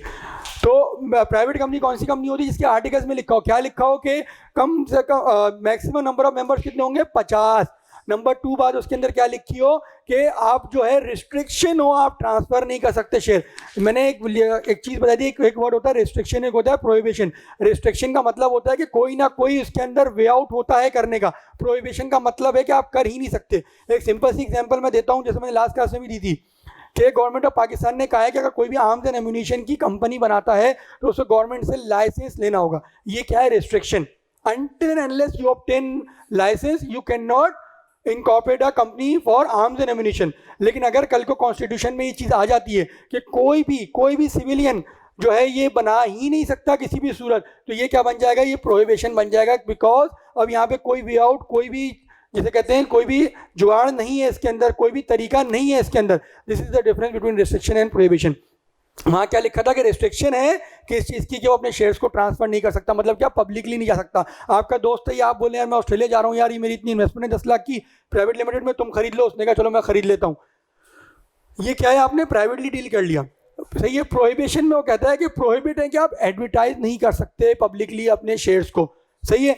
तो प्राइवेट कंपनी कौन सी कंपनी होती है जिसके आर्टिकल्स में लिखा हो, क्या लिखा हो कि कम से कम मैक्सिमम नंबर ऑफ मेंबर्स कितने होंगे? 50। नंबर 2 बात उसके अंदर क्या लिखी हो कि आप जो है रिस्ट्रिक्शन हो, आप ट्रांसफर नहीं कर सकते शेयर। मैंने एक चीज़ बता दी, एक वर्ड होता है रिस्ट्रिक्शन, एक होता है प्रोहिबिशन। रिस्ट्रिक्शन का मतलब होता है कि कोई ना कोई उसके अंदर वे आउट होता है करने का। प्रोहिबिशन का मतलब है कि आप कर ही नहीं सकते। एक सिंपल सी एग्जाम्पल मैं देता हूँ, जैसे मैंने लास्ट क्लास में भी दी थी कि गवर्नमेंट ऑफ पाकिस्तान ने कहा है कि अगर कोई भी आर्म्स एंड एम्यूनिशन की कंपनी बनाता है तो उसको गवर्नमेंट से लाइसेंस लेना होगा। ये क्या है? Restriction. Until and unless you obtain license, you cannot incorporate a company for arms and ammunition। लेकिन अगर कल को कॉन्स्टिट्यूशन में ये चीज़ आ जाती है कि कोई भी सिविलियन जो है ये बना ही नहीं सकता किसी भी सूरत, तो ये क्या बन जाएगा? ये प्रोहिबिशन बन जाएगा। बिकॉज अब यहाँ पे कोई वे आउट, कोई भी जिसे कहते हैं कोई भी जुगाड़ नहीं है इसके अंदर, कोई भी तरीका नहीं है इसके अंदर। This is the difference between restriction and prohibition. वहाँ क्या लिखा था कि रिस्ट्रिक्शन है किस चीज़ की, कि वो अपने शेयर्स को ट्रांसफर नहीं कर सकता। मतलब क्या? पब्लिकली नहीं जा सकता। आपका दोस्त है, आप बोले यार मैं ऑस्ट्रेलिया जा रहा हूँ, यार ये मेरी इतनी इन्वेस्टमेंट है 10 लाख की, प्राइवेट लिमिटेड में, तुम खरीद लो। उसने कहा चलो मैं खरीद लेता हूँ। ये क्या है? आपने प्राइवेटली डील कर लिया। सही है। प्रोहिबिशन में वो कहता है कि प्रोहिबिट है कि आप एडवर्टाइज नहीं कर सकते पब्लिकली अपने शेयर्स को। सही है।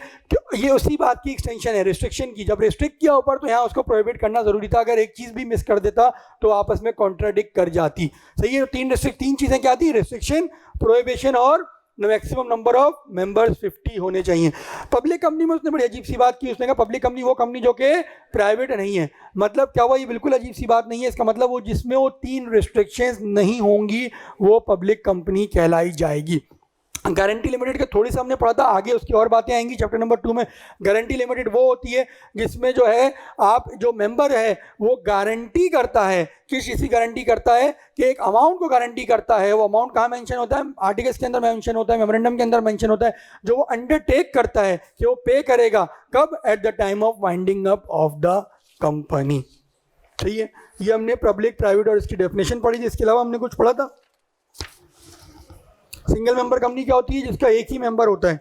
ये उसी बात की एक्सटेंशन है रिस्ट्रिक्शन की। जब रिस्ट्रिक्ट किया ऊपर तो यहाँ उसको प्रोहिबिट करना जरूरी था। अगर एक चीज़ भी मिस कर देता तो आपस में कॉन्ट्राडिक्ट कर जाती। सही है। 3 चीज़ें क्या थी? रिस्ट्रिक्शन, प्रोहिबिशन और मैक्सिमम नंबर ऑफ मेंबर्स 50 होने चाहिए। पब्लिक कंपनी में उसने बड़ी अजीब सी बात की। उसने कहा पब्लिक कंपनी वो कंपनी जो कि प्राइवेट नहीं है। मतलब क्या हुआ? ये बिल्कुल अजीब सी बात नहीं है। इसका मतलब वो जिसमें वो 3 रिस्ट्रिक्शंस नहीं होंगी वो पब्लिक कंपनी कहलाई जाएगी। गारंटी लिमिटेड का थोड़ी सा हमने पढ़ा था, आगे उसकी और बातें आएंगी चैप्टर नंबर 2 में। गारंटी लिमिटेड वो होती है जिसमें जो है आप जो मेंबर है वो गारंटी करता है, किस चीज़ की गारंटी करता है कि एक अमाउंट को गारंटी करता है। वो अमाउंट कहाँ मेंशन होता है? आर्टिकल्स के अंदर मेंशन होता है, मेमोरेंडम के अंदर मेंशन होता है, जो वो अंडरटेक करता है कि वो पे करेगा कब? At the time of winding up of the company. सही है, ये हमने पब्लिक प्राइवेट और इसकी डेफिनेशन पढ़ी थी। इसके अलावा हमने कुछ पढ़ा था। सिंगल मेंबर कंपनी क्या होती है? जिसका एक ही मेंबर होता है।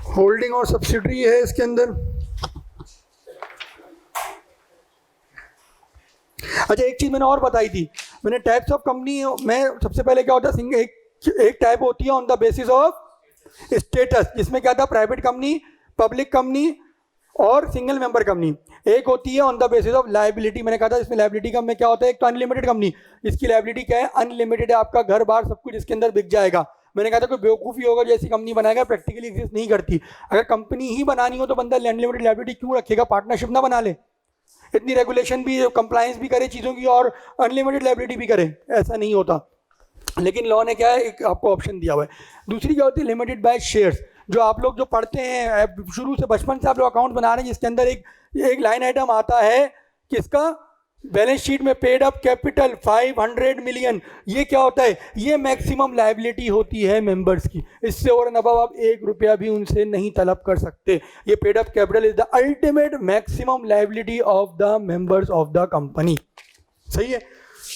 होल्डिंग और सब्सिडरी है इसके अंदर। अच्छा, एक चीज मैंने और बताई थी, मैंने टाइप्स ऑफ कंपनी में सबसे पहले क्या होता है, एक टाइप होती है on the basis of status, जिसमें क्या था? प्राइवेट कंपनी, पब्लिक कंपनी और सिंगल मेंबर कंपनी। एक होती है on the basis of liability, मैंने कहा था इसमें लायबिलिटी का में क्या होता है? एक तो अनलिमिटेड कंपनी, इसकी लायबिलिटी क्या है? अनलिमिटेड है, आपका घर बार सब कुछ इसके अंदर बिक जाएगा। मैंने कहा था कोई बेवकूफ़ी होगा जैसी कंपनी बनाएगा, प्रैक्टिकली एग्जिस्ट नहीं करती। अगर कंपनी ही बनानी हो तो बंदा अनलिमिटेड लायबिलिटी क्यों रखेगा? पार्टनरशिप ना बना ले, इतनी रेगुलेशन भी, कंप्लायंस भी करे चीज़ों की और अनलिमिटेड लायबिलिटी भी करे, ऐसा नहीं होता। लेकिन लॉ ने क्या है, एक आपको ऑप्शन दिया हुआ है। दूसरी क्या होती है? लिमिटेड बाय शेयर्स, जो आप लोग जो पढ़ते हैं शुरू से, बचपन से आप लोग अकाउंट बना रहे हैं, जिसके अंदर एक लाइन आइटम आता है किसका? बैलेंस शीट में पेड अप कैपिटल 500 मिलियन। ये क्या होता है? ये मैक्सिमम लायबिलिटी होती है मेंबर्स की, इससे और अबव आप 1 रुपया भी उनसे नहीं तलब कर सकते। ये paid up capital is the ultimate maximum liability of the members of the company. सही है,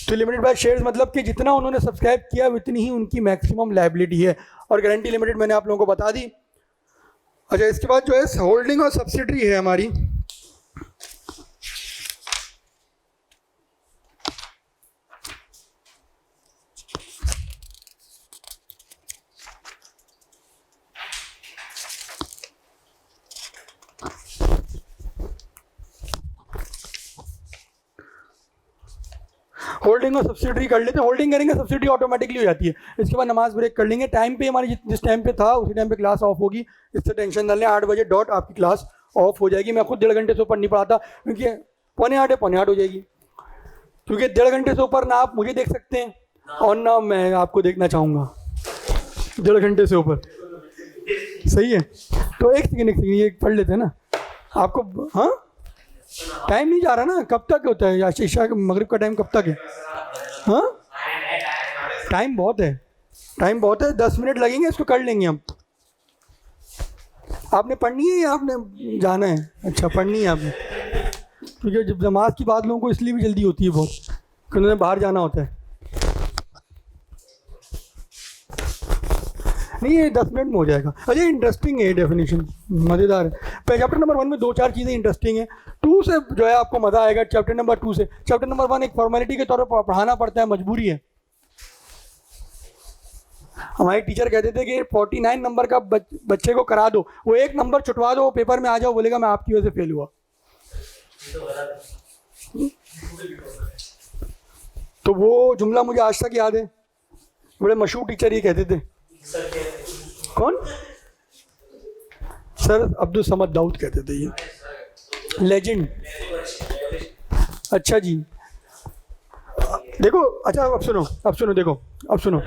तो लिमिटेड बाय शेयर्स मतलब कि जितना उन्होंने सब्सक्राइब किया उतनी ही उनकी मैक्सिमम लायबिलिटी है। और गारंटी लिमिटेड मैंने आप लोगों को बता दी। अच्छा, इसके बाद जो है होल्डिंग और सब्सिडरी है हमारी। होल्डिंग और सब्सिडरी कर लेते हैं। होल्डिंग करेंगे, सब्सिडरी ऑटोमेटिकली हो जाती है। इसके बाद नमाज ब्रेक कर लेंगे। टाइम पे हमारी जिस टाइम पे था उसी टाइम पे क्लास ऑफ होगी, इससे टेंशन ना लें। 8 बजे डॉट आपकी क्लास ऑफ हो जाएगी। मैं खुद 1.5 घंटे से ऊपर नहीं पढ़ाता, क्योंकि 7:45 है, 7:45 हो जाएगी, क्योंकि 1.5 घंटे से ऊपर ना आप मुझे देख सकते हैं और ना मैं आपको देखना चाहूँगा 1.5 घंटे से ऊपर। सही है, तो एक सेकेंड ये पढ़ लेते हैं ना आपको। हाँ, टाइम नहीं जा रहा ना, कब तक होता है? या ईशा मगरिब का टाइम कब तक है? हाँ, टाइम बहुत है, टाइम बहुत है, 10 मिनट लगेंगे, इसको कर लेंगे हम। आपने पढ़नी है या आपने जाना है? अच्छा, पढ़नी है आपने, क्योंकि जब नमाज की बात लोगों को इसलिए भी जल्दी होती है बहुत, क्योंकि उन्हें बाहर जाना होता है। नहीं, ये 10 मिनट में हो जाएगा। अरे इंटरेस्टिंग है डेफिनेशन, मज़ेदार है। चैप्टर नंबर 1 में 2-4 चीज़ें इंटरेस्टिंग है। 2 से जो है आपको मज़ा आएगा। चैप्टर नंबर 2 से, चैप्टर नंबर 1 एक फॉर्मेलिटी के तौर पर पढ़ाना पड़ता है, मजबूरी है। हमारे टीचर कहते थे कि 49 नंबर का बच्चे को करा दो, वो 1 नंबर छुटवा दो, वो पेपर में आ जाओ, बोलेगा मैं आपकी वजह से फेल हुआ। तो वो जुमला मुझे आज तक याद है, बड़े मशहूर टीचर ये कहते थे। कौन? सर अब्दुल समद दाऊद कहते थे, ये लेजेंड। अच्छा जी, देखो, अच्छा अब सुनो, देखो अब सुनो।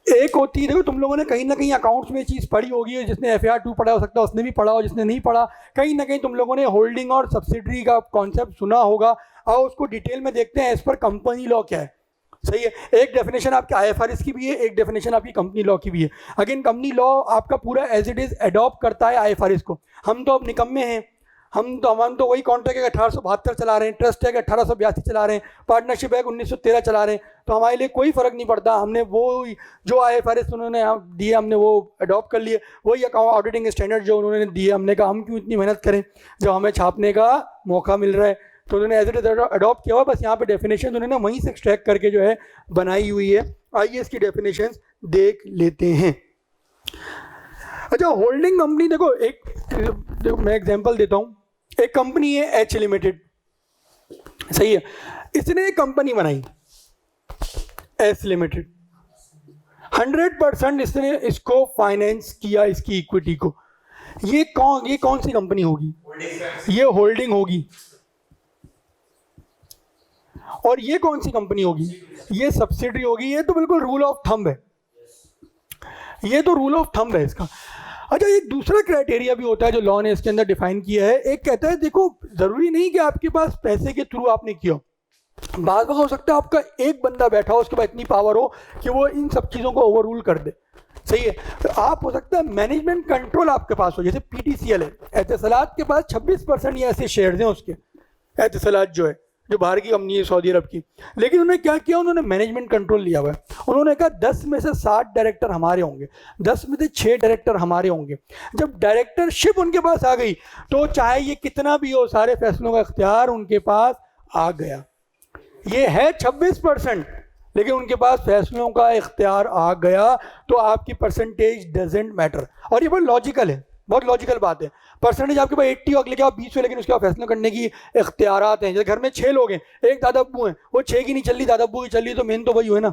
एक होती है, देखो तुम लोगों ने कहीं ना कहीं अकाउंट्स में चीज़ पढ़ी होगी, जिसने FAR 2 पढ़ा हो सकता है उसने भी पढ़ा हो, जिसने नहीं पढ़ा कहीं ना कहीं तुम लोगों ने होल्डिंग और सब्सिडरी का कॉन्सेप्ट सुना होगा। आओ उसको डिटेल में देखते हैं, इस पर कंपनी लॉ क्या है। सही है, एक डेफिनेशन आपके IFRS की भी है, एक डेफिनेशन आपकी कंपनी लॉ की भी है। अगेन कंपनी लॉ आपका पूरा एज इट इज एडॉप्ट करता है IFRS को। हम तो अब निकम्मे हैं, हम तो वही कॉन्ट्रैक्ट है 1872 चला रहे हैं, ट्रस्ट है 1882 चला रहे हैं, पार्टनरशिप है 1913 चला रहे हैं, तो हमारे लिए कोई फ़र्क नहीं पड़ता। हमने वो जो IFRS उन्होंने दिए हमने वो अडॉप्ट कर लिए, वही अकाउंट ऑडिटिंग स्टैंडर्ड जो उन्होंने दिए, हमने कहा हम क्यों इतनी मेहनत करें जब हमें छापने का मौका मिल रहा है। तो उन्होंने एज इट इज अडॉप्ट किया हुआ, बस यहाँ पे डेफिनेशन उन्होंने वहीं से एक्सट्रैक्ट करके जो है बनाई हुई है। आइए इसकी डेफिनेशन देख लेते हैं। अच्छा, होल्डिंग कंपनी, देखो मैं एग्जांपल देता हूँ। एक कंपनी है H लिमिटेड, सही है, इसने एक कंपनी बनाई S लिमिटेड, 100% इसने इसको फाइनेंस किया, इसकी इक्विटी को। ये कौन सी कंपनी होगी? ये होल्डिंग होगी। और ये कौन सी कंपनी होगी? ये सब्सिडरी होगी। ये तो बिल्कुल रूल ऑफ थंब है, ये तो रूल ऑफ थंब है इसका। अच्छा, एक दूसरा क्राइटेरिया भी होता है जो लॉ ने इसके अंदर डिफाइन किया है। एक कहता है देखो जरूरी नहीं कि आपके पास पैसे के थ्रू आपने किया, बात हो सकता है आपका एक बंदा बैठा हो उसके पास इतनी पावर हो कि वो इन सब चीज़ों को ओवर रूल कर दे, सही है। तो आप हो सकता है मैनेजमेंट कंट्रोल आपके पास हो, जैसे पीटीसीएल है, एतिसलात के पास 26% या ऐसे शेयर्स हैं उसके, एतिसलात जो है जो बाहर की कंपनी है सऊदी अरब की, लेकिन उन्होंने क्या किया, उन्होंने मैनेजमेंट कंट्रोल लिया हुआ है। उन्होंने कहा 10 में से 60 डायरेक्टर हमारे होंगे, 10 में से 6 डायरेक्टर हमारे होंगे। जब डायरेक्टरशिप उनके पास आ गई तो चाहे ये कितना भी हो सारे फैसलों का इख्तियार उनके पास आ गया। ये है 26%, लेकिन उनके पास फैसलों का इख्तियार आ गया, तो आपकी परसेंटेज डजेंट मैटर। और ये बहुत लॉजिकल है, बहुत लॉजिकल बात है। परसेंटेज आपके पास 80 हो, लेके आप 20 हो, लेकिन उसके बाद फैसला करने की इख्तियारात हैं। जैसे घर में 6 लोग हैं, एक दादा अब्बू हैं, वो 6 की नहीं चल रही, दादा अब्बू की चल रही, तो मेन तो वही हुए ना।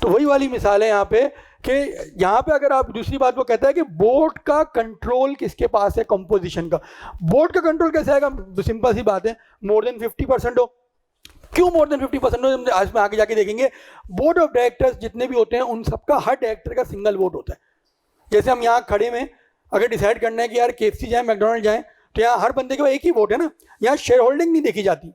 तो वही वाली मिसाल है यहाँ पे कि यहाँ पे अगर आप दूसरी बात वो कहता है कि बोर्ड का कंट्रोल किसके पास है, कंपोजिशन का। बोर्ड का कंट्रोल कैसे आएगा, सिंपल सी बात है, मोर देन 50% हो। क्यों मोर देन 50% हो, आज में आगे जाके देखेंगे। बोर्ड ऑफ डायरेक्टर्स जितने भी होते हैं उन सबका हर डायरेक्टर का सिंगल वोट होता है। जैसे हम यहाँ खड़े में अगर डिसाइड करना है कि यार केएफसी जाए, मैकडोनल्ड जाए, तो यहाँ हर बंदे के पास एक ही वोट है ना। यहाँ शेयर होल्डिंग नहीं देखी जाती।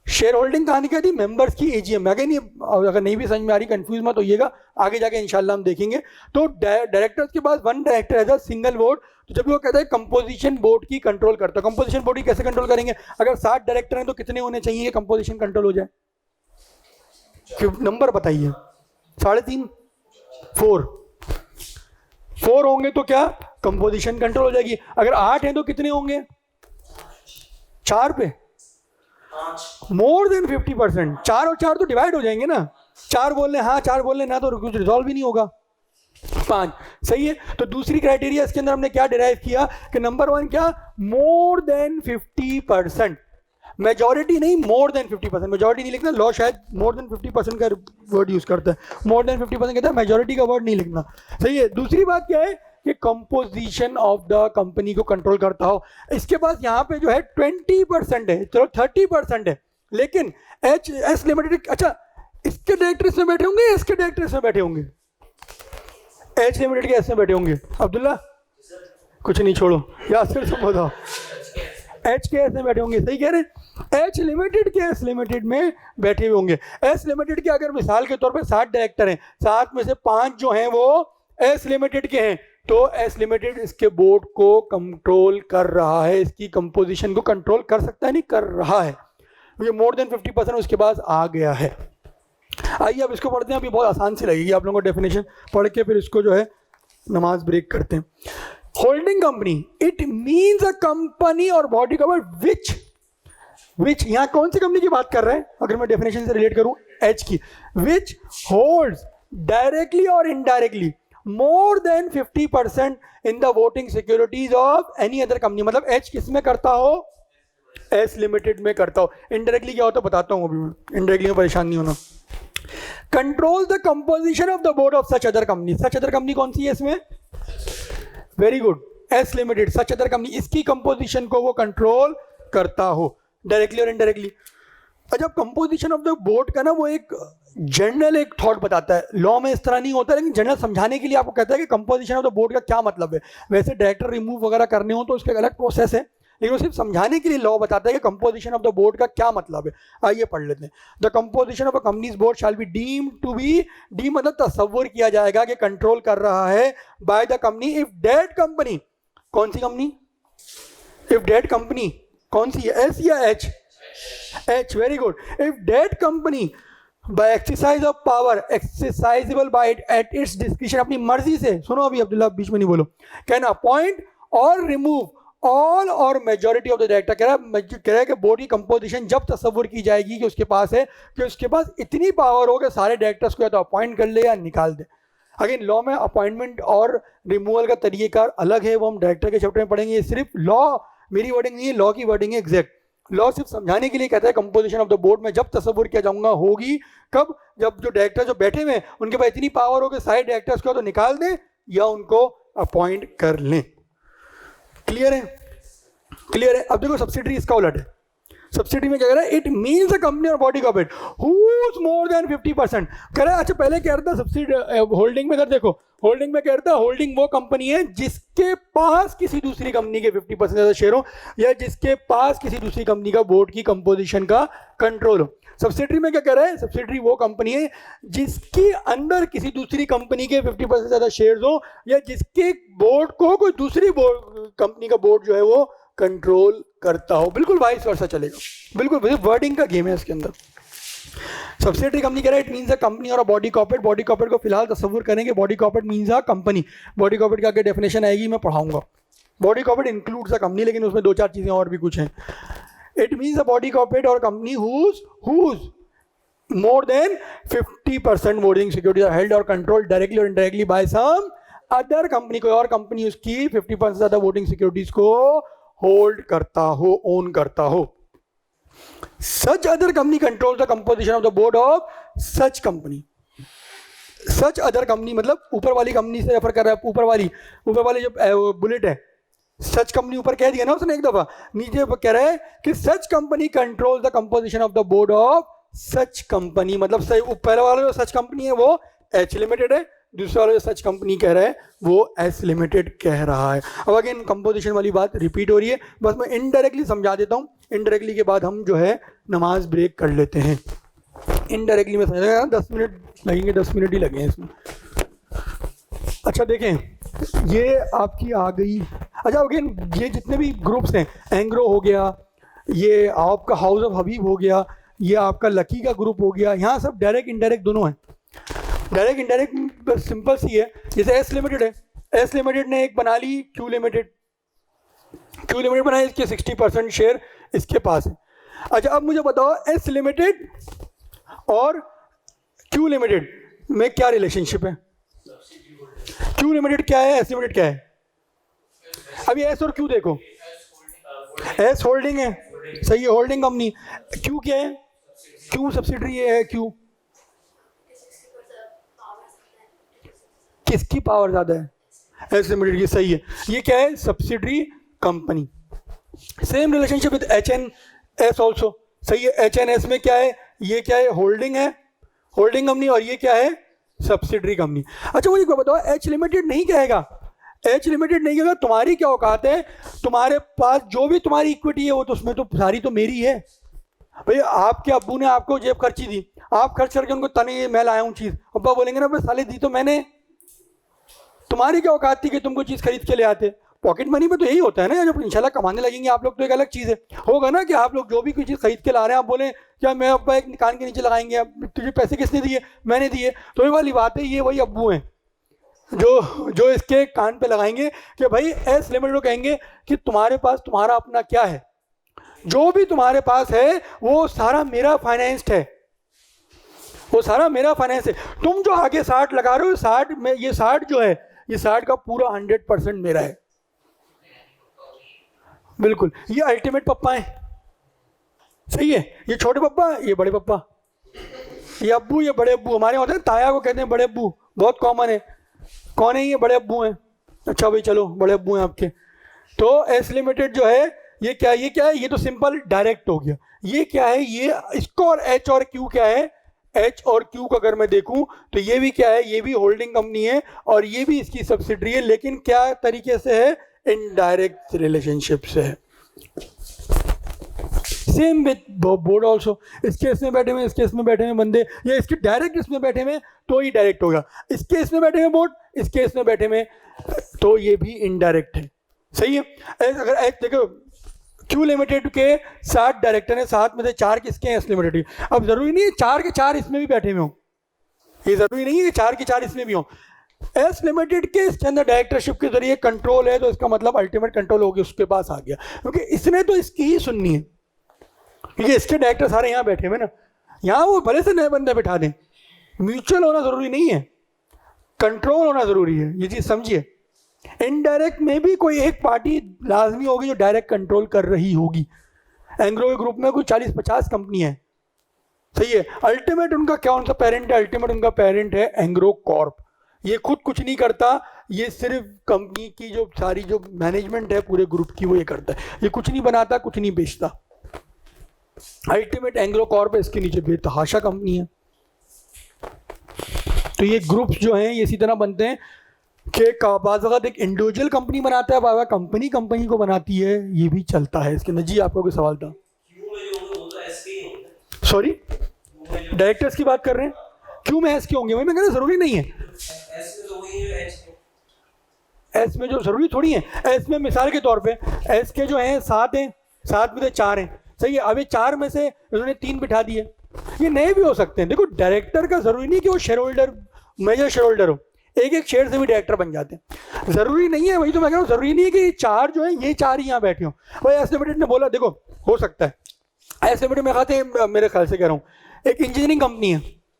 शेयर होल्डिंग कहाँ देखी जाती, मेंबर्स की एजीएम। अगर नहीं भी समझ में आ रही, कंफ्यूज मत होइएगा, आगे जाके इंशाल्लाह हम देखेंगे। तो डायरेक्टर्स के पास one director as a single vote. तो जब वो कहता है कंपोजिशन बोर्ड की कंट्रोल करता है, कंपोजिशन बोर्ड की कैसे कंट्रोल करेंगे, अगर 60 डायरेक्टर हैं तो कितने होने चाहिए कंपोजिशन कंट्रोल हो जाए, नंबर बताइए। 3.5, 4 होंगे तो क्या कंपोजिशन कंट्रोल हो जाएगी। अगर 8 हैं तो कितने होंगे, 4 पे मोर देन 50%। 4 और 4 तो डिवाइड हो जाएंगे ना, 4 बोल लें हाँ, 4 बोल लें ना, तो कुछ रिजॉल्व ही नहीं होगा। 5 सही है। तो दूसरी क्राइटेरिया इसके अंदर हमने क्या डिराइव किया कि नंबर 1 क्या, मोर देन 50%। मेजॉरिटी नहीं, मोर देन 50%। मेजॉरिटी नहीं लिखना, लॉ शायद मोर देन 50% का वर्ड यूज करता है, मोर देन 50% कहता है, मेजॉरिटी का वर्ड नहीं लिखना, सही है। दूसरी बात क्या है कि कंपोजिशन ऑफ द कंपनी को कंट्रोल करता हो। इसके पास यहाँ पे जो है 20% है, चलो 30% है, लेकिन एच लिमिटेड, अच्छा इसके डायरेक्टर इसमें बैठे होंगे, इसके डायरेक्टर इसमें बैठे होंगे, एच लिमिटेड के इसमें बैठे होंगे। अब्दुल्ला कुछ नहीं, छोड़ो, यासिर तुम बताओ। एच के एस में बैठे होंगे, सही कह रहे हैं। एच लिमिटेड के एस लिमिटेड में बैठे हुए होंगे। एस लिमिटेड के अगर मिसाल के तौर पे 60 डायरेक्टर हैं, 7 में से 5 जो हैं वो एस लिमिटेड के हैं, तो एस लिमिटेड इसके बोर्ड को कंट्रोल कर रहा है, इसकी कंपोजिशन को कंट्रोल कर सकता है, नहीं कर रहा है, क्योंकि मोर देन 50% उसके पास आ गया है। आइए अब इसको पढ़ते हैं। अभी बहुत आसान सी लगेगी आप लोगों को डेफिनेशन पढ़ के, फिर इसको जो है नमाज ब्रेक करते हैं। Holding company, it means a company और बॉडी कवर विच यहाँ कौन सी कंपनी की बात कर रहे हैं, अगर मैं डेफिनेशन से रिलेट करूं एच की, विच होल्ड्स डायरेक्टली और indirectly more than 50% in the voting securities of any other company. मतलब एच किस में करता हो, एस लिमिटेड में करता हो। इनडायरेक्टली क्या होता है बताता हूं अभी मैं, इनडायरेक्टली में परेशान नहीं होना। Control the composition of the board of such other company. Such other company कौन सी है इसमें, very good, S limited, such other company, इसकी कंपोजिशन को वो कंट्रोल करता हो डायरेक्टली और इनडायरेक्टली। जब कंपोजिशन ऑफ द बोर्ड का ना वो एक जनरल एक थॉट बताता है, लॉ में इस तरह नहीं होता, लेकिन जनरल समझाने के लिए आपको कहता है कि कंपोजिशन ऑफ द बोर्ड का क्या मतलब है। वैसे डायरेक्टर रिमूव वगैरह करने हो तो उसका एक अलग प्रोसेस है, लेकिन वो सिर्फ समझाने के लिए लॉ बताता है कि कंपोजिशन ऑफ द बोर्ड का क्या मतलब है। आइए पढ़ लेते हैं। The composition of a company's board shall be deemed to be, D मतलब तसव्वुर किया जाएगा कि कंट्रोल कर रहा है by the company if that company, कौन सी कंपनी, इफ डेट कंपनी कौन सी है, एस या H, H, very good. If that company by exercise of power exercisable by it at its description, अपनी मर्जी से, सुनो अभी अब्दुल्ला बीच में नहीं बोलो, कैन अपॉइंट और रिमूव ऑल और मेजॉरिटी ऑफ द डायरेक्टर। कह रहा है कि बोर्ड की कंपोजिशन जब तस्वुर की जाएगी कि उसके पास है कि उसके पास इतनी पावर हो कि सारे डायरेक्टर्स को या तो अपॉइंट कर ले या निकाल दे। अगेन लॉ में अपॉइंटमेंट और रिमूवल का तरीका अलग है, वो हम डायरेक्टर के चैप्टर में पढ़ेंगे। ये सिर्फ लॉ, मेरी वर्डिंग नहीं है, लॉ की वर्डिंग है एग्जैक्ट। लॉ सिर्फ समझाने के लिए कहता है कंपोजिशन ऑफ द बोर्ड में जब तस्वुर किया जाऊंगा होगी कब, जब जो डायरेक्टर जो बैठे हुए उनके पास इतनी पावर हो कि सारे डायरेक्टर्स को तो निकाल दें या उनको अपॉइंट कर लें। क्लियर है, क्लियर है। अब देखो सब्सिडरी इसका उलट है। सब्सिडी में क्या कह रहा है, इट मीन्स अ कंपनी और body corporate whose more than 50%। कह रहा है अच्छा पहले कह रहा था सब्सिडी होल्डिंग में, इधर देखो होल्डिंग में कह रहा था होल्डिंग वो कंपनी है जिसके पास किसी दूसरी कंपनी के 50% ज्यादा शेयर हो या जिसके पास किसी दूसरी कंपनी का बोर्ड की कंपोजिशन का कंट्रोल हो। सब्सिडरी में क्या कह रहा है, सब्सिडरी वो कंपनी है जिसके अंदर किसी दूसरी कंपनी के 50% ज्यादा शेयर्स हो या जिसके बोर्ड को कोई दूसरी कंपनी का बोर्ड जो है वो कंट्रोल करता हो। बिल्कुल वाइस वर्सा चलेगा, बिल्कुल वर्डिंग का गेम है इसके अंदर। सब्सिडरी कंपनी कह रहा है इट मींस अ कंपनी और a body corporate. Body corporate को फिलहाल तस्वुर करेंगे, body corporate means a company. Body corporate का आगे डेफिनेशन आएगी, मैं पढ़ाऊंगा। Body corporate includes a company, लेकिन उसमें 2-4 चीजें और भी कुछ हैं। It means a body corporate और company whose more than 50% voting securities are held or controlled directly or indirectly by some other company। कोई और कंपनी उसकी 50% ज्यादा वोटिंग सिक्योरिटीज को होल्ड करता हो, ओन करता हो। Such other company control the composition of the board of such company. Such other company मतलब ऊपर वाली कंपनी से रेफर कर रहा है, ऊपर वाली जो बुलेट है, सच कंपनी ऊपर कह दिया ना उसने एक दफा, नीचे कह रहा है कि such company control the composition of the board of such company. मतलब पहले वाला जो सच कंपनी है वो एच लिमिटेड है, दूसरा वाला जो सच कंपनी कह रहा है वो एस लिमिटेड कह रहा है। अब अगेन कंपोजिशन वाली बात रिपीट हो रही है, बस मैं इनडायरेक्टली समझा देता हूँ। इनडायरेक्टली के बाद हम जो है नमाज ब्रेक कर लेते हैं। इनडायरेक्टली में समझेगा 10 मिनट लगेंगे, 10 मिनट ही लगे इसमें। अच्छा देखें ये आपकी आ गई। अच्छा अगेन ये जितने भी ग्रुप्स हैं, एंग्रो हो गया, ये आपका हाउस ऑफ हबीब हो गया, ये आपका लकी का ग्रुप हो गया, यहाँ सब डायरेक्ट इनडायरेक्ट दोनों हैं। डायरेक्ट इनडायरेक्ट सिंपल सी है। जैसे एस लिमिटेड है, एस लिमिटेड ने एक बना ली क्यू लिमिटेड बनाई, इसके 60% शेयर इसके पास है। अच्छा अब मुझे बताओ एस लिमिटेड और क्यू लिमिटेड में क्या रिलेशनशिप है? क्यू लिमिटेड क्या है, एस लिमिटेड क्या है? अभी एस और क्यू देखो, एस होल्डिंग है, सही है, होल्डिंग कंपनी। क्यू क्या है? क्यू सब्सिडरी है। क्यू किसकी पावर ज्यादा है? एस लिमिटेड की, सही है। ये क्या है? Subsidiary company. Same relationship with H N S also, सही है। एच एन एस में क्या है? ये क्या है? होल्डिंग है, होल्डिंग कंपनी, और ये क्या है? Subsidiary company. अच्छा मुझे बताओ एच लिमिटेड नहीं कहेगा, एच लिमिटेड नहीं कहेगा तुम्हारी क्या औकात है, तुम्हारे पास जो भी तुम्हारी इक्विटी है वो तो उसमें तो सारी तो मेरी है। भाई आपके अब्बू ने आपको जेब खर्ची दी, आप खर्च करके उनको तने मैं लाया हूँ चीज, अब्बा बोलेंगे ना भाई साले दी तो मैंने, तुम्हारी क्या औकात थी कि तुमको चीज खरीद के ले आते? पॉकेट मनी में तो यही होता है ना, जब इंशाल्लाह कमाने लगेंगे आप लोग तो एक अलग चीज है। होगा ना कि आप लोग जो भी कोई चीज खरीद के ला रहे हैं, आप बोले क्या मैं अब्बा एक कान के नीचे लगाएंगे, अब तुझे पैसे किसने दिए? मैंने दिए। तो ये वाली बात है, ये वही अब्बू हैं जो इसके कान पे लगाएंगे कि भाई एस लिमिटेड को कहेंगे कि तुम्हारे पास तुम्हारा अपना क्या है, जो भी तुम्हारे पास है वो सारा मेरा फाइनेंस्ड है, वो सारा मेरा फाइनेंस है। तुम जो आगे 60 लगा रहे हो, 60 में ये 60 जो है, ये 60 का पूरा 100% मेरा है। बिल्कुल, ये अल्टीमेट पप्पा है, सही है। ये छोटे पप्पा, ये बड़े पप्पा, ये अब्बू, ये बड़े अब्बू। हमारे होते हैं ताया को कहते हैं बड़े अब्बू, बहुत कॉमन है। कौन है? ये बड़े अब्बू हैं। अच्छा भाई चलो बड़े अब्बू हैं आपके। तो एस लिमिटेड जो है ये क्या है? ये क्या है? ये तो सिंपल डायरेक्ट हो गया। ये क्या है? ये इसको और एच और क्यू क्या है? एच और क्यू का अगर मैं देखूं तो ये भी क्या है? ये भी होल्डिंग कंपनी है और ये भी इसकी सब्सिडरी है, लेकिन क्या तरीके से है? इनडायरेक्ट रिलेशनशिप से है। सेम विद बोर्ड ऑल्सो, इस केस में बैठे हुए, इस केस में बैठे हुए बंदे, या इसके डायरेक्ट इसमें बैठे हुए तो ही डायरेक्ट होगा, इस केस में बैठे हुए बोर्ड, इस केस में बैठे हुए तो ये भी इनडायरेक्ट है, सही है। अगर एक देखो क्यू लिमिटेड के 7 डायरेक्टर हैं, 7 में से 4 किसके हैं? S limited. अब जरूरी नहीं है 4 के 4 इसमें भी बैठे हुए हों, ये जरूरी नहीं है 4 के 4 इसमें भी हों। एस लिमिटेड के इसके अंदर डायरेक्टरशिप के जरिए कंट्रोल है, तो इसका मतलब अल्टीमेट कंट्रोल होगी उसके पास आ गया, क्योंकि इसने तो इसकी ही सुननी है, क्योंकि इसके डायरेक्टर सारे यहाँ बैठे हुए ना। यहाँ वो भले से नए बंदे बिठा दें, म्यूचुअल होना जरूरी नहीं है, कंट्रोल होना जरूरी है, ये चीज समझिए। इनडायरेक्ट में भी कोई एक पार्टी लाजमी होगी जो डायरेक्ट कंट्रोल कर रही होगी। एंग्रो के ग्रुप में कोई 40-50 कंपनी है, सही है। अल्टीमेट उनका क्या, उनका पेरेंट है, अल्टीमेट उनका पेरेंट है एंग्रो कॉर्प। ये खुद कुछ नहीं करता, ये सिर्फ कंपनी की जो सारी जो मैनेजमेंट है पूरे ग्रुप की वो ये करता है, ये कुछ नहीं बनाता, कुछ नहीं बेचता। अल्टीमेट एंग्लो कॉर्प है, इसके नीचे बेतहाशा कंपनी है। तो ये ग्रुप्स जो हैं ये इसी तरह बनते हैं कि बाज़ एक इंडिविजुअल कंपनी बनाता है, बाबा कंपनी कंपनी को बनाती है, ये भी चलता है इसके अंदर। जी आपका कोई सवाल था? सॉरी, डायरेक्टर्स की बात कर रहे हैं? क्यों में एस के होंगे? वही मैं कह रहा जरूरी नहीं है। एस में जो जरूरी थोड़ी है, एस में मिसाल के तौर पे एस के जो हैं 7 हैं, 7 में से 4 हैं, सही है। अब ये 4 में से उन्होंने 3 बिठा दिए, ये नए भी हो सकते हैं। देखो डायरेक्टर का जरूरी नहीं कि वो shareholder, major shareholder हो, एक एक शेयर से भी डायरेक्टर बन जाते हैं, जरूरी नहीं है। वही तो मैं कह रहा हूँ, जरूरी नहीं है कि 4 जो है ये 4 ही यहाँ बैठे हों। भाई एस लिमिटेड ने बोला, देखो हो सकता है एस लिमिटेड में खाते, मेरे ख्याल से कह रहा हूँ, एक इंजीनियरिंग कंपनी है,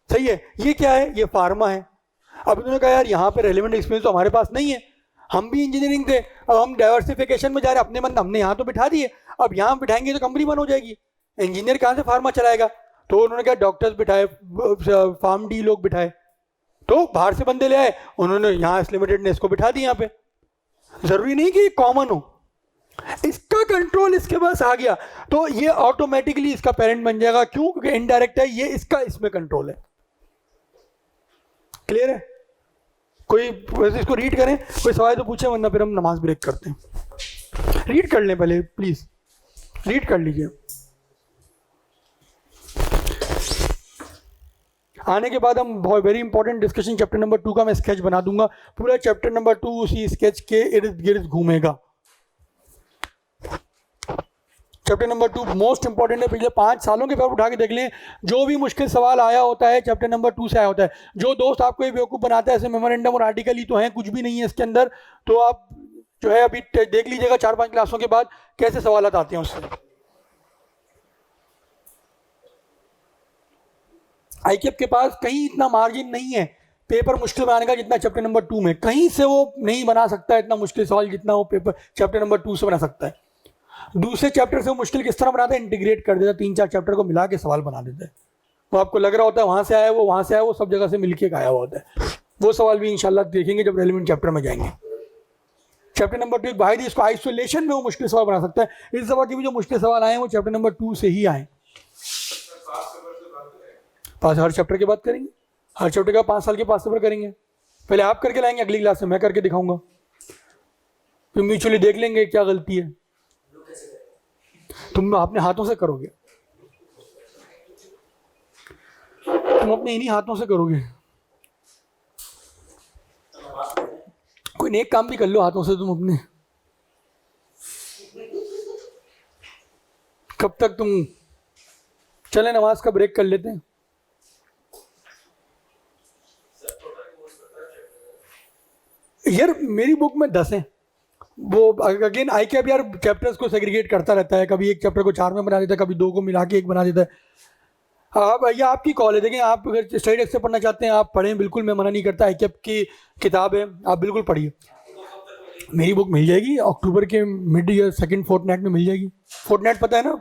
सही है, ये क्या है, ये फार्मा है। अब उन्होंने कहा यार यहाँ पे रेलिवेंट एक्सपीरियंस तो हमारे पास नहीं है, हम भी इंजीनियरिंग थे, अब हम डाइवर्सिफिकेशन में जा रहे हैं, अपने मन हमने यहाँ तो बिठा दिए, अब यहाँ बिठाएंगे तो कंपनी बंद हो जाएगी, इंजीनियर कहाँ से फार्मा चलाएगा। तो उन्होंने क्या डॉक्टर्स बिठाए, फार्म डी लोग बिठाए, तो बाहर से बंदे ले आए, उन्होंने यहाँ एस लिमिटेड ने इसको बिठा दिया यहाँ पे। जरूरी नहीं कि कॉमन हो, इसका कंट्रोल इसके पास आ गया तो ये ऑटोमेटिकली इसका पेरेंट बन जाएगा। क्यों? क्योंकि इनडायरेक्ट है, ये इसका इसमें कंट्रोल है। क्लियर है? कोई वैसे इसको रीड करें, कोई सवाल तो पूछे, वरना फिर हम नमाज ब्रेक करते हैं। रीड कर लें पहले, प्लीज रीड कर लीजिए। आने के बाद हम बहुत very important discussion chapter number 2 का मैं स्केच बना दूंगा, पूरा चैप्टर नंबर 2 उसी स्केच के इर्द गिर्द घूमेगा। चैप्टर नंबर 2 मोस्ट इंपॉर्टेंट है, पिछले 5 सालों के पेपर उठा के देख लें, जो भी मुश्किल सवाल आया होता है चैप्टर नंबर 2 से आया होता है। जो दोस्त आपको ये बेवकूफ़ बनाता है, ऐसे मेमोरेंडम और आर्टिकल ही तो हैं, कुछ भी नहीं है इसके अंदर, तो आप जो है अभी देख लीजिएगा 4-5 क्लासों के बाद कैसे सवाल आते हैं उससे। आईकेएफ के पास कहीं इतना मार्जिन नहीं है पेपर मुश्किल बनाने का जितना चैप्टर नंबर 2 में, कहीं से वो नहीं बना सकता है इतना मुश्किल सवाल जितना वो पेपर चैप्टर नंबर 2 से बना सकता है। दूसरे चैप्टर से वो मुश्किल किस तरह बनाता है, इंटीग्रेट कर देता है, 3-4 चैप्टर को मिला के सवाल बना देता है। वो आपको लग रहा होता है वहाँ से आया, वो वहाँ से आया, वो सब जगह से मिलके आया हुआ होता है। वो सवाल भी इंशाल्लाह देखेंगे जब रेलिवेंट चैप्टर में जाएंगे। चैप्टर नंबर 2 बाहर इसको आइसोलेशन में वो मुश्किल सवाल बना सकता है। इस दफा के भी जो मुश्किल सवाल आए हैं वो चैप्टर नंबर 2 से ही आए। पास हर चैप्टर की बात करेंगे, हर चैप्टर का 5 साल के पास पेपर करेंगे। पहले आप करके लाएंगे, अगली क्लास में मैं करके दिखाऊंगा, फिर म्यूचुअली देख लेंगे क्या गलती है। तुम अपने हाथों से करोगे, तुम अपने इन्हीं हाथों से करोगे। कोई नेक काम भी कर लो हाथों से तुम अपने। कब तक तुम, चले नमाज का ब्रेक कर लेते हैं। यार मेरी बुक में 10 हैं, वो अगेन आईकेएफ यार चैप्टर्स को सेग्रीगेट करता रहता है, कभी एक चैप्टर को 4 में बना देता है, कभी 2 को मिला के 1 बना देता है। आप भैया आपकी कॉल है, देखें आप अगर स्टडी डेस्क से पढ़ना चाहते हैं आप पढ़ें, बिल्कुल मैं मना नहीं करता। आईकेएफ की किताब है, आप बिल्कुल पढ़िए। मेरी बुक मिल जाएगी अक्टूबर के मिड ईयर सेकेंड फोर्टनाइट में मिल जाएगी। फोर्टनाइट पता है ना,